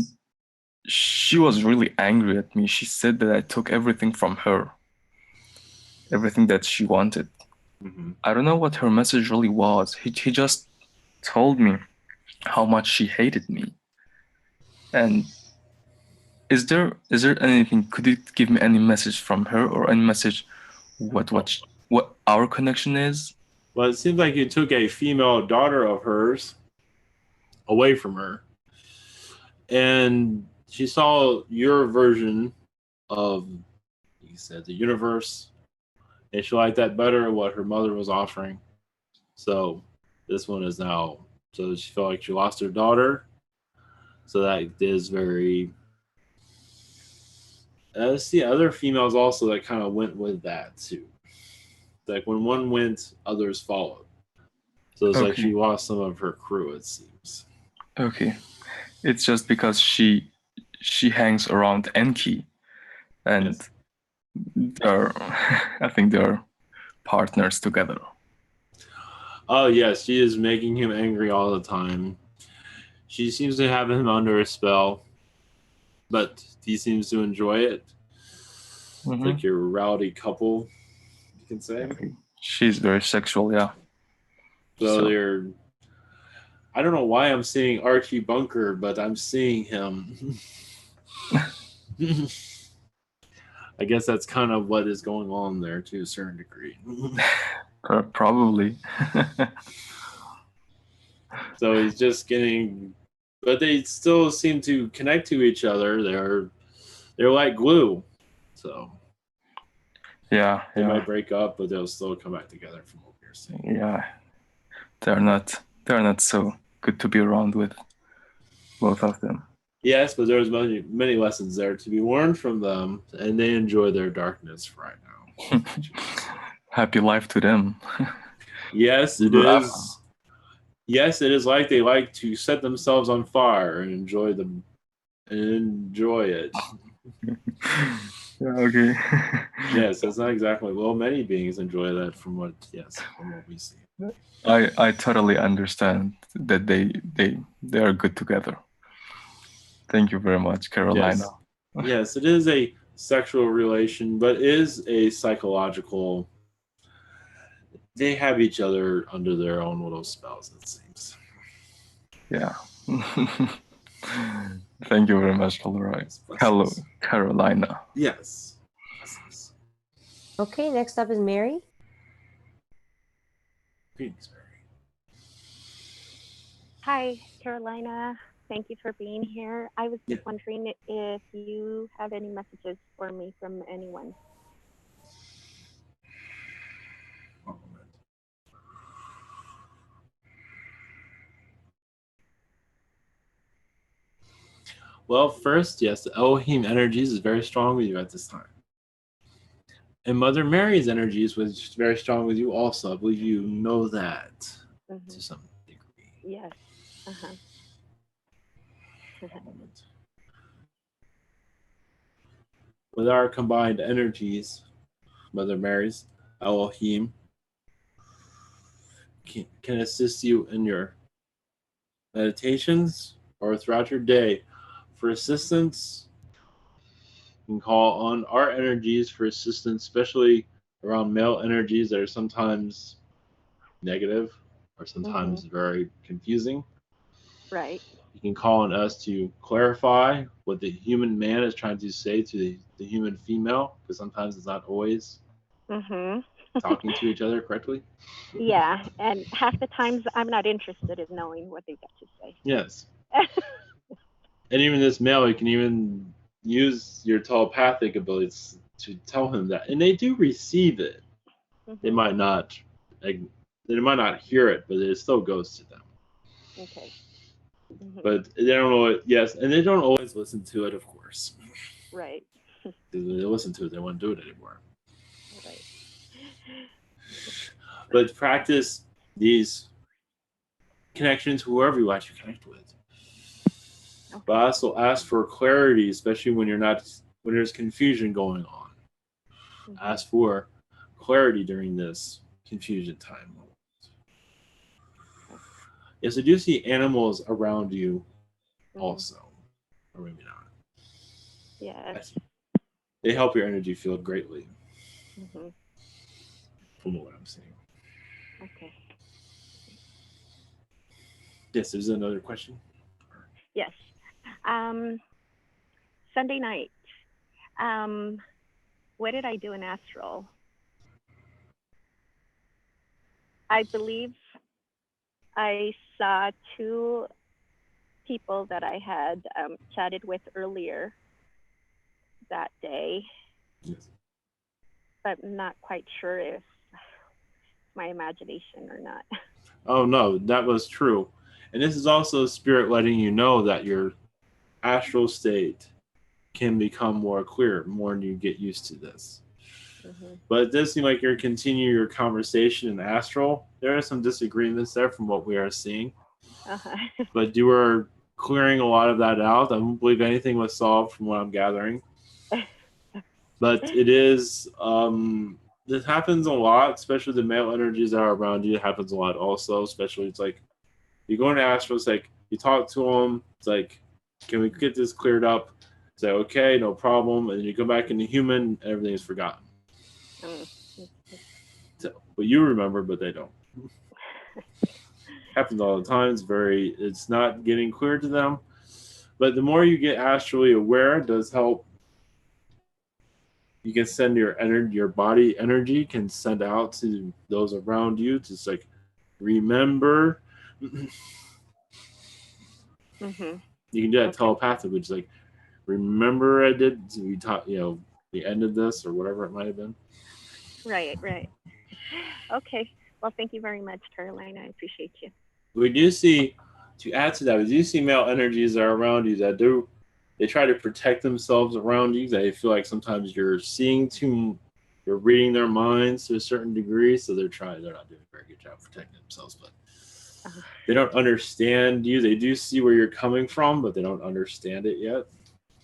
she was really angry at me. She said that I took everything from her. Everything that she wanted. I don't know what her message really was. He just told me how much she hated me. And is there anything, could you give me any message from her or any message what what our connection is? Well, it seems like you took a female daughter of hers away from her, and she saw your version of, you said, the universe, and she liked that better than what her mother was offering. So this one is now, so she felt like she lost her daughter. So that is very. See, other females also that kind of went with that too. Like when one went, others followed. So it's like Okay. she lost some of her crew, it seems. Okay. It's just because she hangs around Enki, and Yes. they're I think they're partners together. Oh yes, she is making him angry all the time. She seems to have him under a spell, but he seems to enjoy it. Mhm. Like your rowdy couple, you can say. She's very sexual, yeah. So they're. I don't know why I'm seeing Archie Bunker, but I'm seeing him. I guess that's kind of what is going on there to a certain degree. Probably. So he's just getting, but they still seem to connect to each other. They're like glue. So Yeah, they yeah. might break up, but they'll still come back together from what we're seeing. Yeah. They're not so good to be around with, both of them. Yes, but there's many lessons there to be learned from them, and they enjoy their darkness right now. Happy life to them. Yes, it is. Yes, it is like they like to set themselves on fire and enjoy it. Yeah, okay. Yes, that's not exactly. Well, many beings enjoy that from what we see. I totally understand that they are good together. Thank you very much, Carolina. Yes, it is a sexual relation, but is a psychological. They have each other under their own little spells, it seems. Yeah. Thank you very much, Hello, Carolina. Yes. Okay, next up is Mary. Hi, Carolina. Thank you for being here. I was just wondering if you have any messages for me from anyone. Well, first, yes, the Elohim energies is very strong with you at this time. And Mother Mary's energies was very strong with you also. I believe you know that to some degree. Yes. With our combined energies, Mother Mary's, Elohim, can assist you in your meditations or throughout your day. For assistance, you can call on our energies for assistance, especially around male energies that are sometimes negative or sometimes very confusing. Right. You can call on us to clarify what the human man is trying to say to the human female, because sometimes it's not always talking to each other correctly. Yeah, and half the times I'm not interested in knowing what they've got to say. Yes. And even this male, you can even use your telepathic abilities to tell him that, and they do receive it. They might not hear it, but it still goes to them. Okay. But they don't know it. Yes, and they don't always listen to it, of course. Right. If they listen to it, they won't do it anymore. Right. But practice these connections, whoever you want to connect with. Okay. But also ask for clarity, especially when there's confusion going on. Ask for clarity during this confusion time. Yes, I do see animals around you also. Or maybe not. Yes. They help your energy field greatly. From what I'm seeing. Okay. Yes, there's another question. Yes. Sunday night. What did I do in Astral? I believe I saw two people that I had chatted with earlier that day, Yes. but I'm not quite sure if my imagination or not. Oh no, that was true. And this is also spirit letting you know that your astral state can become more clear more when you get used to this. Mm-hmm. But it does seem like you're continuing your conversation in astral. There are some disagreements there from what we are seeing. Uh-huh. But you were clearing a lot of that out. I don't believe anything was solved from what I'm gathering. But it is, this happens a lot, especially the male energies that are around you. It happens a lot also, especially it's like, you go into astral, it's like, you talk to them, it's like, can we get this cleared up? Say, okay, no problem. And then you go back into human, and everything is forgotten. So, but you remember, but they don't. Happens all the time. It's not getting clear to them. But the more you get astrally aware, it does help. You can send your energy, your body energy can send out to those around you to just like remember. Mm-hmm. You can do that telepathically, just like remember I did. We taught, the end of this or whatever it might have been. Right. Okay. Well, thank you very much, Carolina. I appreciate you. We do see, to add to that, we do see male energies that are around you that they try to protect themselves around you. They feel like sometimes you're you're reading their minds to a certain degree, so they're not doing a very good job protecting themselves, but they don't understand you. They do see where you're coming from, but they don't understand it yet.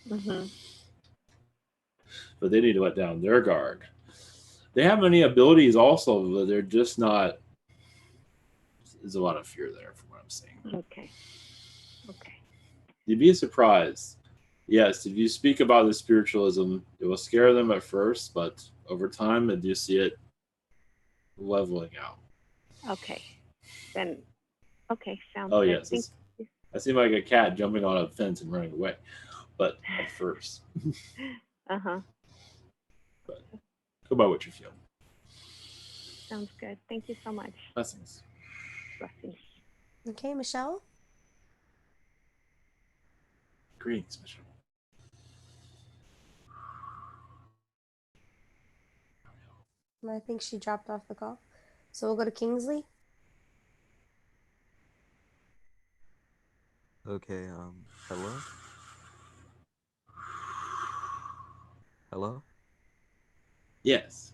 Mm-hmm. But they need to let down their guard. They have many abilities also, but they're just not. There's a lot of fear there from what I'm seeing. Okay. You'd be surprised. Yes, if you speak about the spiritualism, it will scare them at first, but over time, I do see it leveling out. Okay. Then, okay, sounds Oh, good. yes. I seem like a cat jumping on a fence and running away, but at first. Uh-huh. But go by what you feel. Sounds good. Thank you so much. Blessings. Okay, Michelle? Greetings, Michelle. I think she dropped off the call. So we'll go to Kingsley. Okay, hello? Hello? Yes.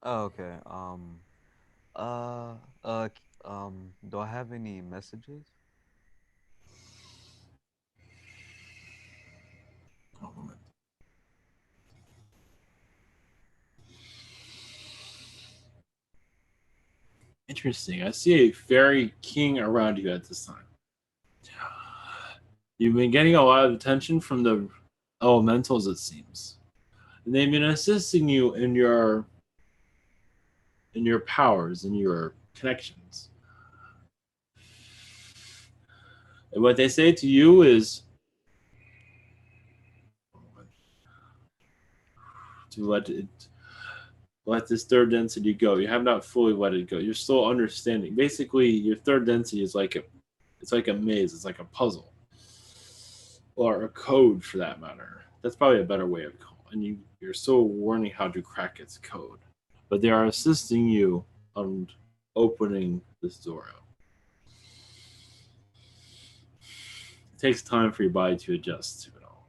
Oh, okay. Do I have any messages? Interesting. I see a fairy king around you at this time. You've been getting a lot of attention from the elementals, it seems. And they've been assisting you in your powers and your connections. And what they say to you is to let this third density go. You have not fully let it go. You're still understanding. Basically, your third density is like a maze. It's like a puzzle, or a code for that matter. That's probably a better way of calling. And you're still learning how to crack its code. But they are assisting you on opening this door out. It takes time for your body to adjust to it all.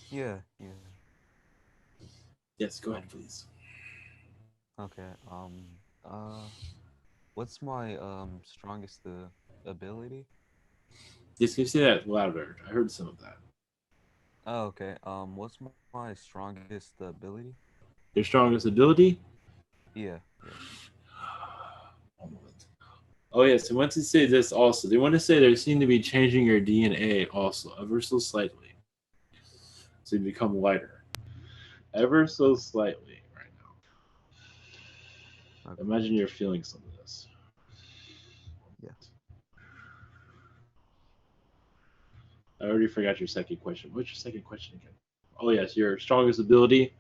Yeah. Yes, go ahead, please. Okay, what's my, strongest, ability? Yes, can you say that louder? I heard some of that. Oh, okay, what's my strongest ability? Your strongest ability? Yeah. Oh, yes, I want to say this also. They want to say they seem to be changing your DNA also, ever so slightly. So you become lighter. Ever so slightly right now. Okay. Imagine you're feeling some of this. Yeah. I already forgot your second question. What's your second question again? Oh, yes, your strongest ability.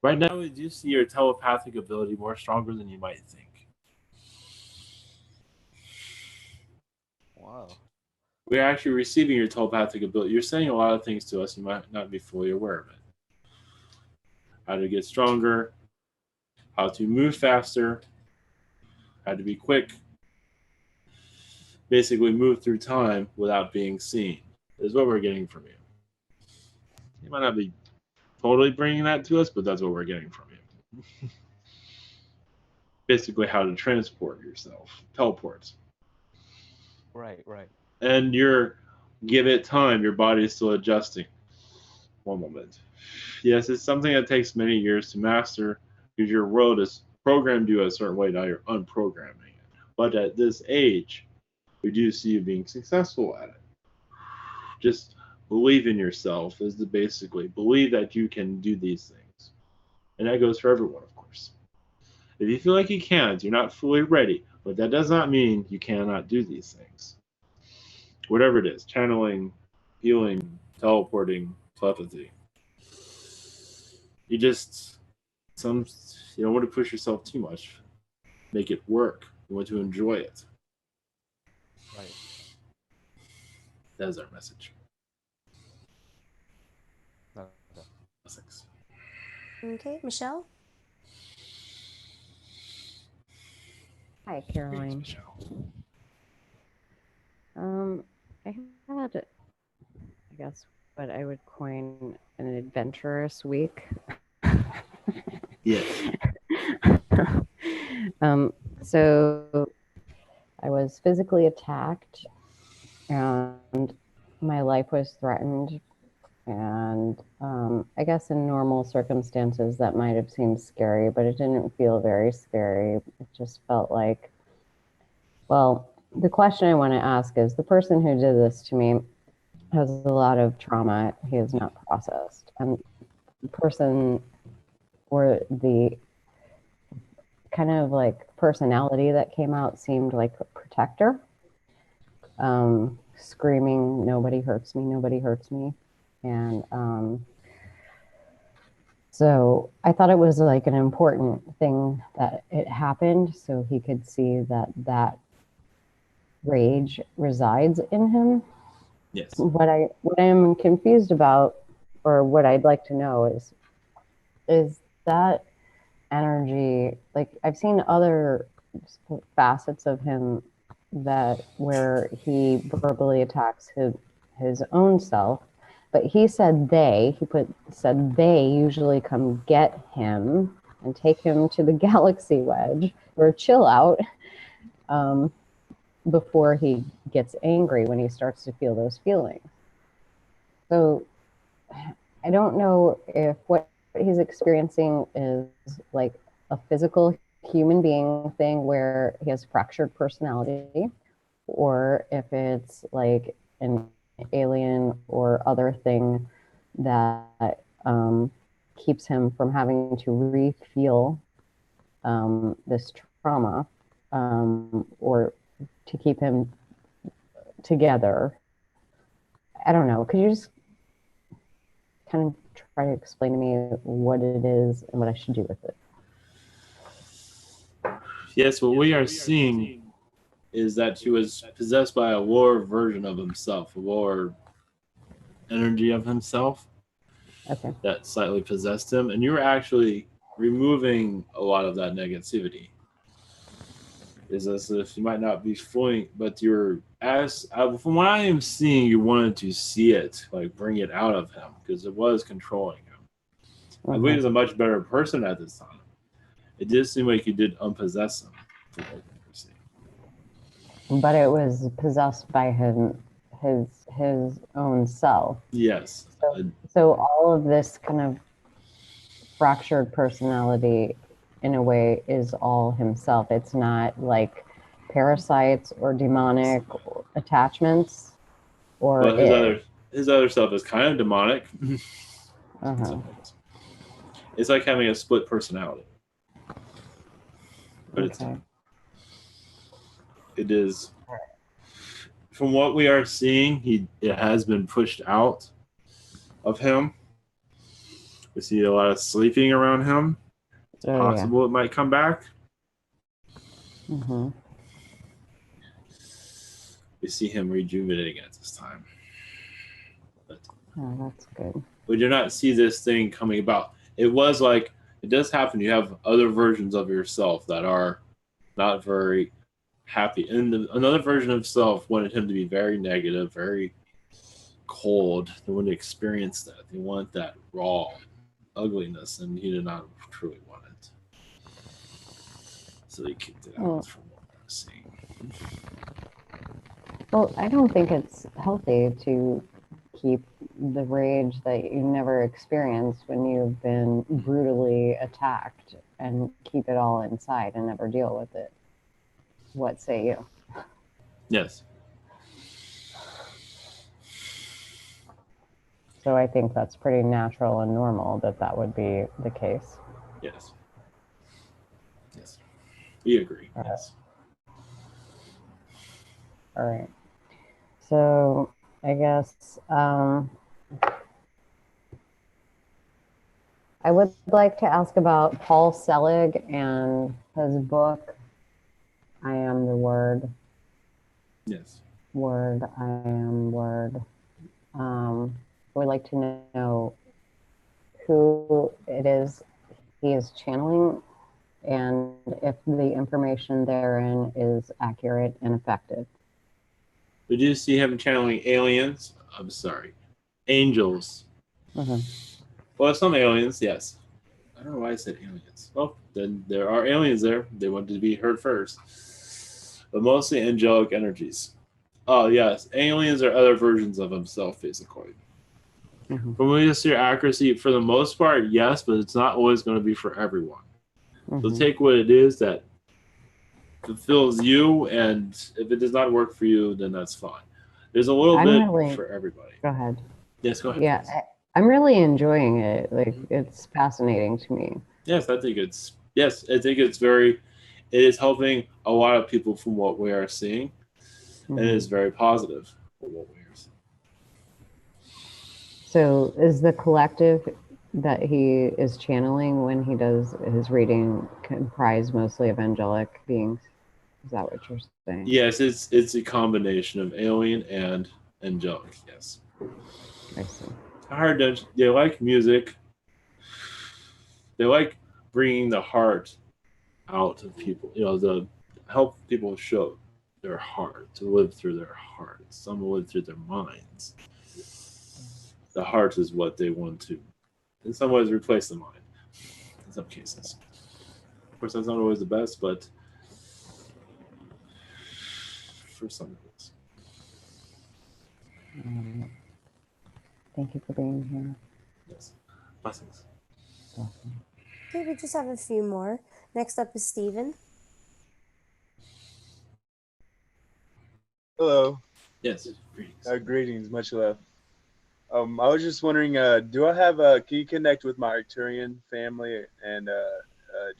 Right now, we do see your telepathic ability more stronger than you might think. Wow. We're actually receiving your telepathic ability. You're saying a lot of things to us. You might not be fully aware of it. How to get stronger, how to move faster, how to be quick. Basically, move through time without being seen is what we're getting from you. You might not be totally bringing that to us, but that's what we're getting from you. Basically, how to transport yourself, teleports. Right. And give it time. Your body is still adjusting. One moment. Yes, it's something that takes many years to master because your world is programmed you a certain way. Now you're unprogramming it. But at this age, we do see you being successful at it. Just believe in yourself is the basically believe that you can do these things. And that goes for everyone, of course. If you feel like you can't, you're not fully ready. But that does not mean you cannot do these things. Whatever it is, channeling, healing, teleporting, telepathy. You don't want to push yourself too much. Make it work. You want to enjoy it. Right. That is our message. Okay. Thanks. Okay, Michelle? Hi, Caroline. I had, I guess, what I would coin an adventurous week. Yes. So I was physically attacked and my life was threatened. And I guess in normal circumstances that might have seemed scary, but it didn't feel very scary. It just felt like, well, the question I want to ask is the person who did this to me has a lot of trauma he has not processed. And the person or the kind of like personality that came out seemed like a protector, screaming, nobody hurts me, nobody hurts me. And so I thought it was like an important thing that it happened so he could see that that rage resides in him. Yes. What I am confused about, or what I'd like to know is that energy, like I've seen other facets of him that where he verbally attacks his own self, but he said said they usually come get him and take him to the galaxy wedge or chill out before he gets angry when he starts to feel those feelings. So I don't know if what he's experiencing is like a physical human being thing where he has fractured personality, or if it's like an alien or other thing that keeps him from having to re-feel this trauma, or to keep him together. I don't know. Could you just kind of try to explain to me what it is and what I should do with it? Yes, what we are seeing is that he was possessed by a lower version of himself, a lower energy of himself that slightly possessed him. And you're actually removing a lot of that negativity. Is as if you might not be fully, but you're from what I am seeing, you wanted to see it, like bring it out of him because it was controlling him. I believe he's a much better person at this time. It did seem like you did unpossess him. But it was possessed by his own self. Yes. So all of this kind of fractured personality in a way is all himself. It's not like parasites or demonic attachments, or well, his other self is kind of demonic. It's like having a split personality. But it is, from what we are seeing, it has been pushed out of him. We see a lot of sleeping around him. It's possible it might come back. Mm-hmm. We see him rejuvenating at this time. But oh, that's good. we do not see this thing coming about. It was like, it does happen. You have other versions of yourself that are not very happy. And another version of self wanted him to be very negative, very cold. They wanted to experience that. They want that raw ugliness, and he did not truly want it. So they kicked it out from what I was seeing. Well, I don't think it's healthy to keep the rage that you never experienced when you've been brutally attacked and keep it all inside and never deal with it. What say you? Yes. So I think that's pretty natural and normal that would be the case. Yes. Yes. We agree. Yes. All right. So I guess I would like to ask about Paul Selig and his book, I Am the Word. Yes. Word, I am Word. I would like to know who it is he is channeling and if the information therein is accurate and effective. We do see him channeling aliens. I'm sorry. Angels. Mm-hmm. Well, some aliens, yes. I don't know why I said aliens. Well, then there are aliens there. They want to be heard first. But mostly angelic energies. Oh, yes. Aliens are other versions of himself, basically. Mm-hmm. From when you see accuracy, for the most part, yes, but it's not always going to be for everyone. Mm-hmm. So take what it is that fulfills you, and if it does not work for you, then that's fine. There's a little bit for everybody. Go ahead. Yes, go ahead. Yeah, I'm really enjoying it. Like, it's fascinating to me. Yes, I think it's very, it is helping a lot of people from what we are seeing, and it is very positive for what we are seeing. So is the collective that he is channeling when he does his reading comprised mostly of angelic beings? Is that what you're saying? Yes, it's a combination of alien and angelic, yes. I see. They like music. They like bringing the heart out of people. To help people show their heart, to live through their hearts. Some will live through their minds. The heart is what they want to, in some ways, replace the mind. In some cases, of course, that's not always the best, but for some of us. Thank you for being here. Yes. Blessings. Okay, we just have a few more. Next up is Stephen. Hello. Yes. Greetings. Much love. I was just wondering, do I have can you connect with my Arcturian family? And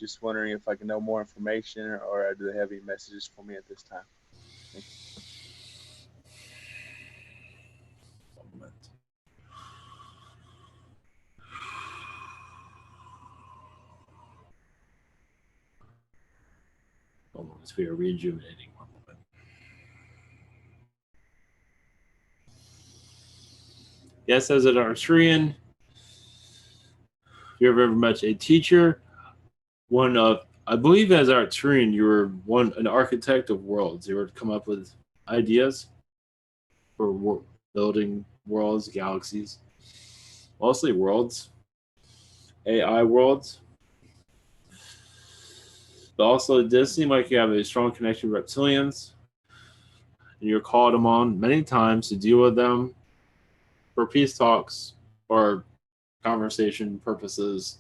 just wondering if I can know more information, or do they have any messages for me at this time? Thank you. As we are rejuvenating one moment. Yes, as an Arcturian, if you ever met a teacher, I believe as Arcturian, you were an architect of worlds. You were to come up with ideas for building worlds, galaxies, mostly worlds, AI worlds. But also, it does seem like you have a strong connection with reptilians, and you're called upon many times to deal with them for peace talks or conversation purposes.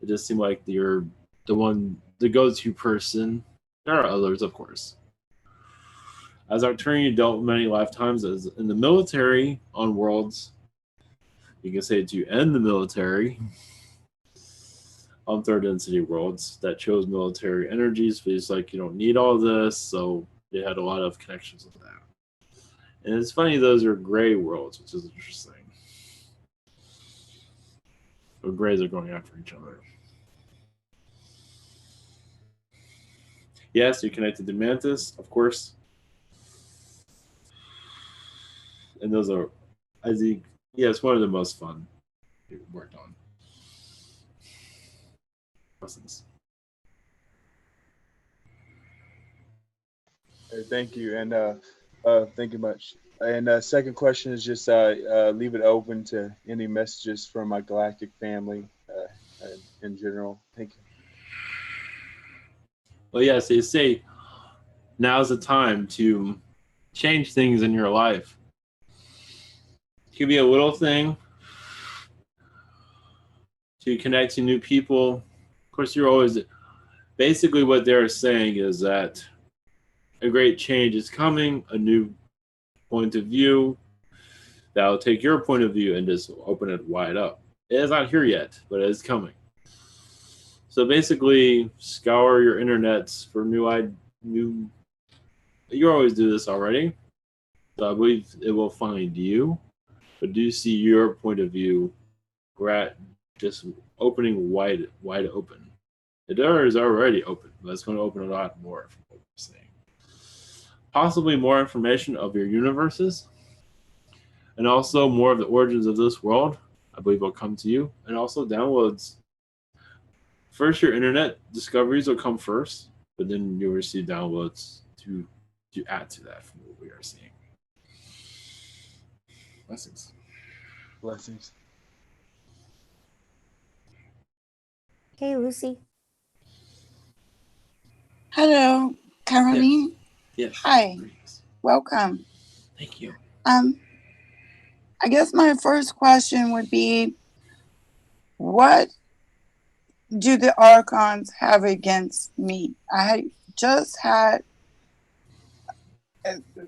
It just seems like you're the go-to person. There are others, of course. As Arcturian, you dealt many lifetimes as in the military on worlds. You can say to end the military on third density worlds that chose military energies, but it's like you don't need all this, so they had a lot of connections with that. And it's funny, those are gray worlds, which is interesting. or grays are going after each other. Yes, you're connected to Mantis, of course. And those are, I think, yeah, it's one of the most fun we worked on. Lessons. Thank you, and thank you much. And second question is just leave it open to any messages from my galactic family in general. Thank you. Well, yes, they say now's the time to change things in your life. It could be a little thing to connect to new people. Of course, you're always, basically what they're saying is that a great change is coming, a new point of view that will take your point of view and just open it wide up. It is not here yet, but it is coming. So basically, scour your internets for new. You always do this already, so I believe it will find you. But do see your point of view. We're at just opening wide open. The door is already open, but it's going to open a lot more from what we're saying. Possibly more information of your universes, and also more of the origins of this world, I believe, will come to you, and also downloads. First, your internet discoveries will come first, but then you'll receive downloads to add to that from what we are seeing. Blessings. Blessings. Okay, Lucy. Hello, Caroline. Yes. Hi. Welcome. Thank you. I guess my first question would be, what do the Archons have against me? I just had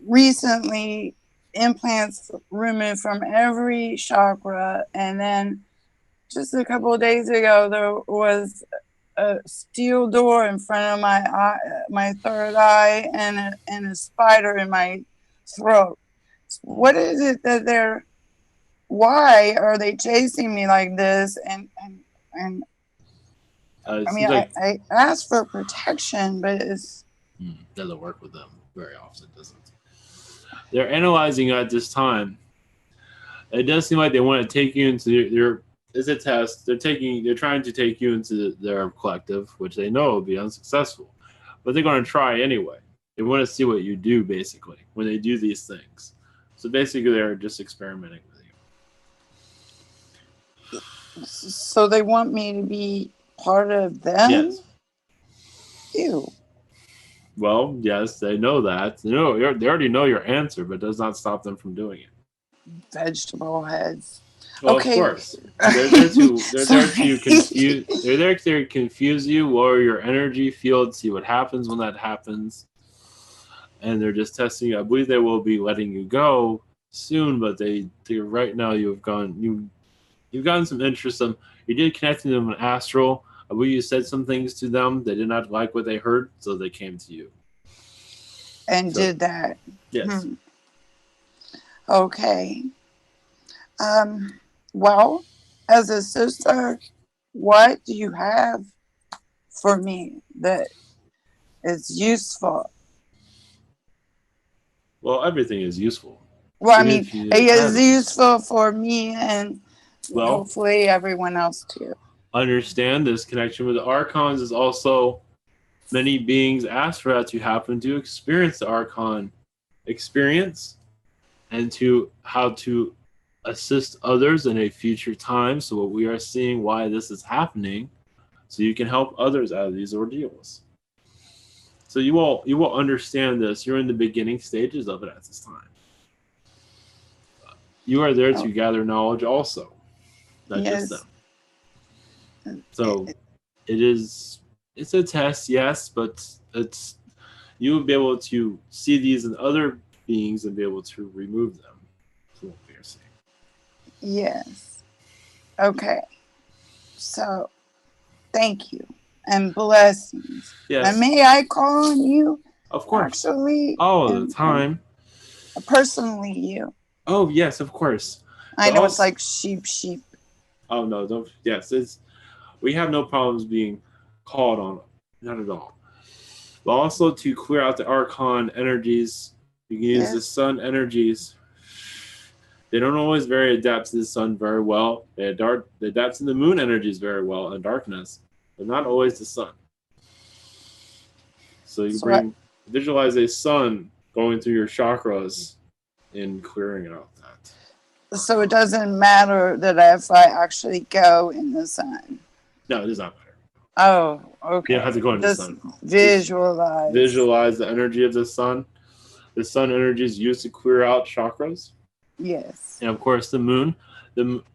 recently implants removed from every chakra, and then just a couple of days ago there was a steel door in front of my eye, my third eye, and a spider in my throat. What is it that they're? Why are they chasing me like this? And I mean, I asked for protection, but it's doesn't work with them very often, doesn't it? They're analyzing you at this time. It does seem like they want to take you into their. It's a test. They're trying to take you into their collective, which they know will be unsuccessful, but they're going to try anyway. They want to see what you do, basically, when they do these things. So basically, they're just experimenting with you. So they want me to be part of them? Yes. Ew. Well, yes, they know that. They already know your answer, but it does not stop them from doing it. Vegetable heads. Well, okay. Of course. They're there to confuse. They're there to confuse you, lower your energy field, see what happens when that happens, and they're just testing you. I believe they will be letting you go soon, but they right now you've gotten some interest. You did connect to them in astral. I believe you said some things to them. They did not like what they heard, so they came to you. And did that. Yes. Okay. Well, as a sister, what do you have for me that is useful? Well, everything is useful. Well, I mean, it is useful for me and hopefully everyone else too. Understand this connection with the Archons is also many beings ask for that to happen to experience the Archon experience and to how to assist others in a future time. So what we are seeing why this is happening, so you can help others out of these ordeals. So you will understand this. You're in the beginning stages of it at this time. You are there to gather knowledge also, not just them. So it's a test, yes, but you will be able to see these in other beings and be able to remove them. That's what we are saying. Yes. Okay. So, thank you and blessings. Yes. And may I call on you? Of course. Actually. All the time. Personally, you. Oh yes, of course. I know it's like sheep. Oh no, don't. Yes, we have no problems being called on, not at all. But also to clear out the archon energies, you can use the sun energies. They don't always very adapt to the sun very well. They adapt to the moon energies very well in darkness, but not always the sun. So you visualize a sun going through your chakras and clearing it out. So it doesn't matter that if I actually go in the sun. No, it does not matter. Oh, okay. You don't have to go in the Just sun. visualize. Visualize the energy of the sun. The sun energy is used to clear out chakras. Yes. And of course, the moon.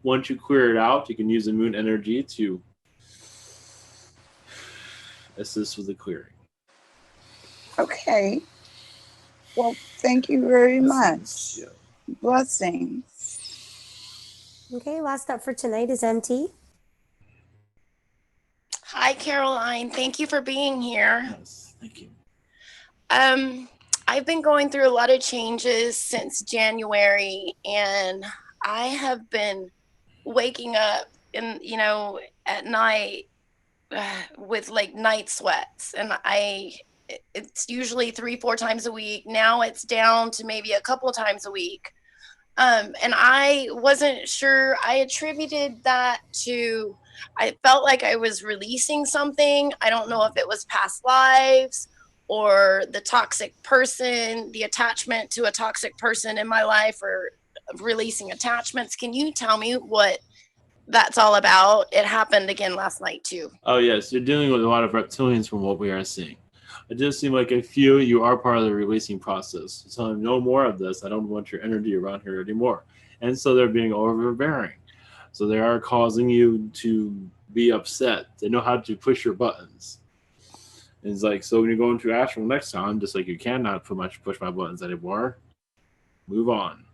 Once you clear it out, you can use the moon energy to assist with the clearing. Okay. Well, thank you very much. Blessings. Okay, last up for tonight is MT. Hi, Caroline. Thank you for being here. Yes, thank you. I've been going through a lot of changes since January, and I have been waking up at night with like night sweats, and it's usually 3-4 times a week. Now it's down to maybe a couple times a week. And I wasn't sure. I attributed that to, I felt like I was releasing something. I don't know if it was past lives or the toxic person, the attachment to a toxic person in my life, or releasing attachments. Can you tell me what that's all about? It happened again last night too. Oh yes, you're dealing with a lot of reptilians from what we are seeing. It does seem like a few, you are part of the releasing process. So no more of this. I don't want your energy around here anymore. And so they're being overbearing. So they are causing you to be upset. They know how to push your buttons. And it's like, so when you go into astral next time, just like you cannot push my buttons anymore, move on.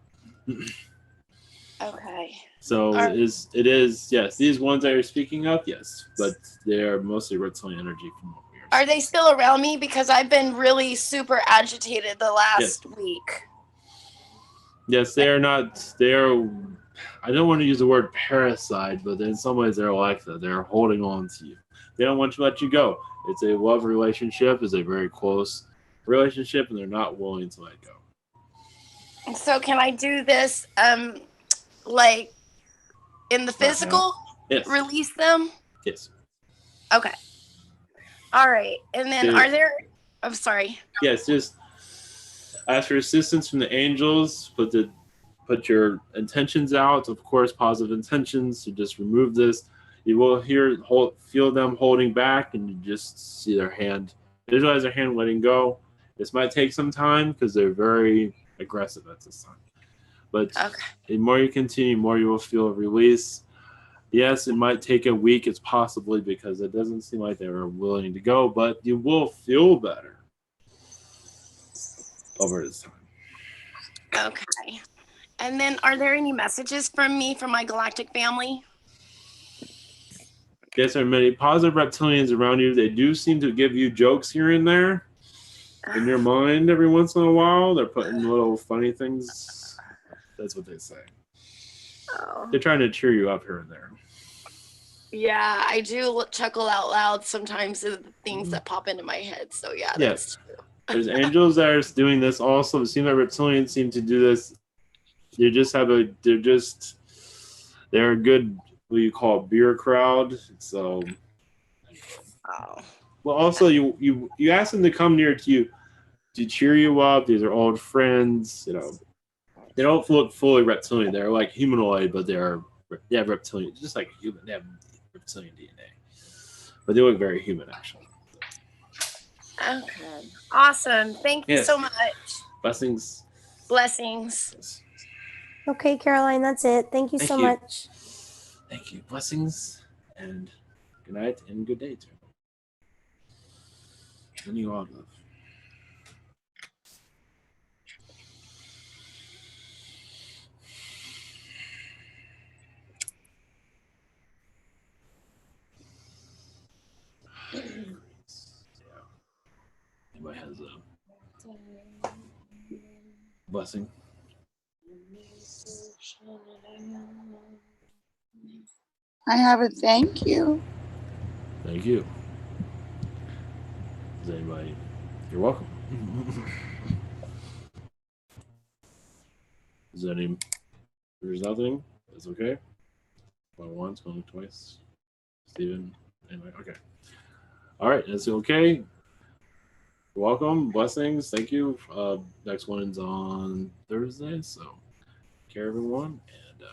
Okay. So it is, yes, these ones that you're speaking of, yes, but they are mostly reptilian energy from what we are. Are they still around me? Because I've been really super agitated the last week. Yes, they are not, they are, I don't want to use the word parasite, but in some ways they're like that. They're holding on to you. They don't want to let you go. It's a love relationship, it's a very close relationship, and they're not willing to let go. So can I do this, like in the physical? Yes. Release them? Yes. Okay. All right. And then I'm sorry. Yes, just ask for assistance from the angels. Put your intentions out, of course, positive intentions to just remove this. You will feel them holding back, and you just see their hand. Visualize their hand letting go. This might take some time because they're very aggressive at this time. But the more you continue, the more you will feel a release. Yes, it might take a week. It's possibly because it doesn't seem like they were willing to go, but you will feel better over this time. Okay. And then are there any messages from me from my galactic family? Yes, there are many positive reptilians around you. They do seem to give you jokes here and there in your mind every once in a while. They're putting little funny things. That's what they say. Oh. They're trying to cheer you up here and there. Yeah, I do chuckle out loud sometimes at the things that pop into my head. So yeah, Yes. There's angels that are doing this also. It seems like reptilians seem to do this. They're a good, what you call, beer crowd. So, well, also you ask them to come near to you to cheer you up. These are old friends. They don't look fully reptilian. They're like humanoid, but they have reptilian, just like a human. They have reptilian DNA, but they look very human actually. Okay. Awesome. Thank you so much. Blessings. Blessings. Okay, Caroline, that's it. Thank you so much. Thank you. Blessings and good night and good day to you. And you all love. Anybody has a blessing? I have a thank you. Thank you. Is anybody? You're welcome. Is there any? There's nothing. That's okay. Going once, going twice. Steven. Anyway, okay. All right. That's okay. You're welcome. Blessings. Thank you. Next one's on Thursday. So, take care, everyone. And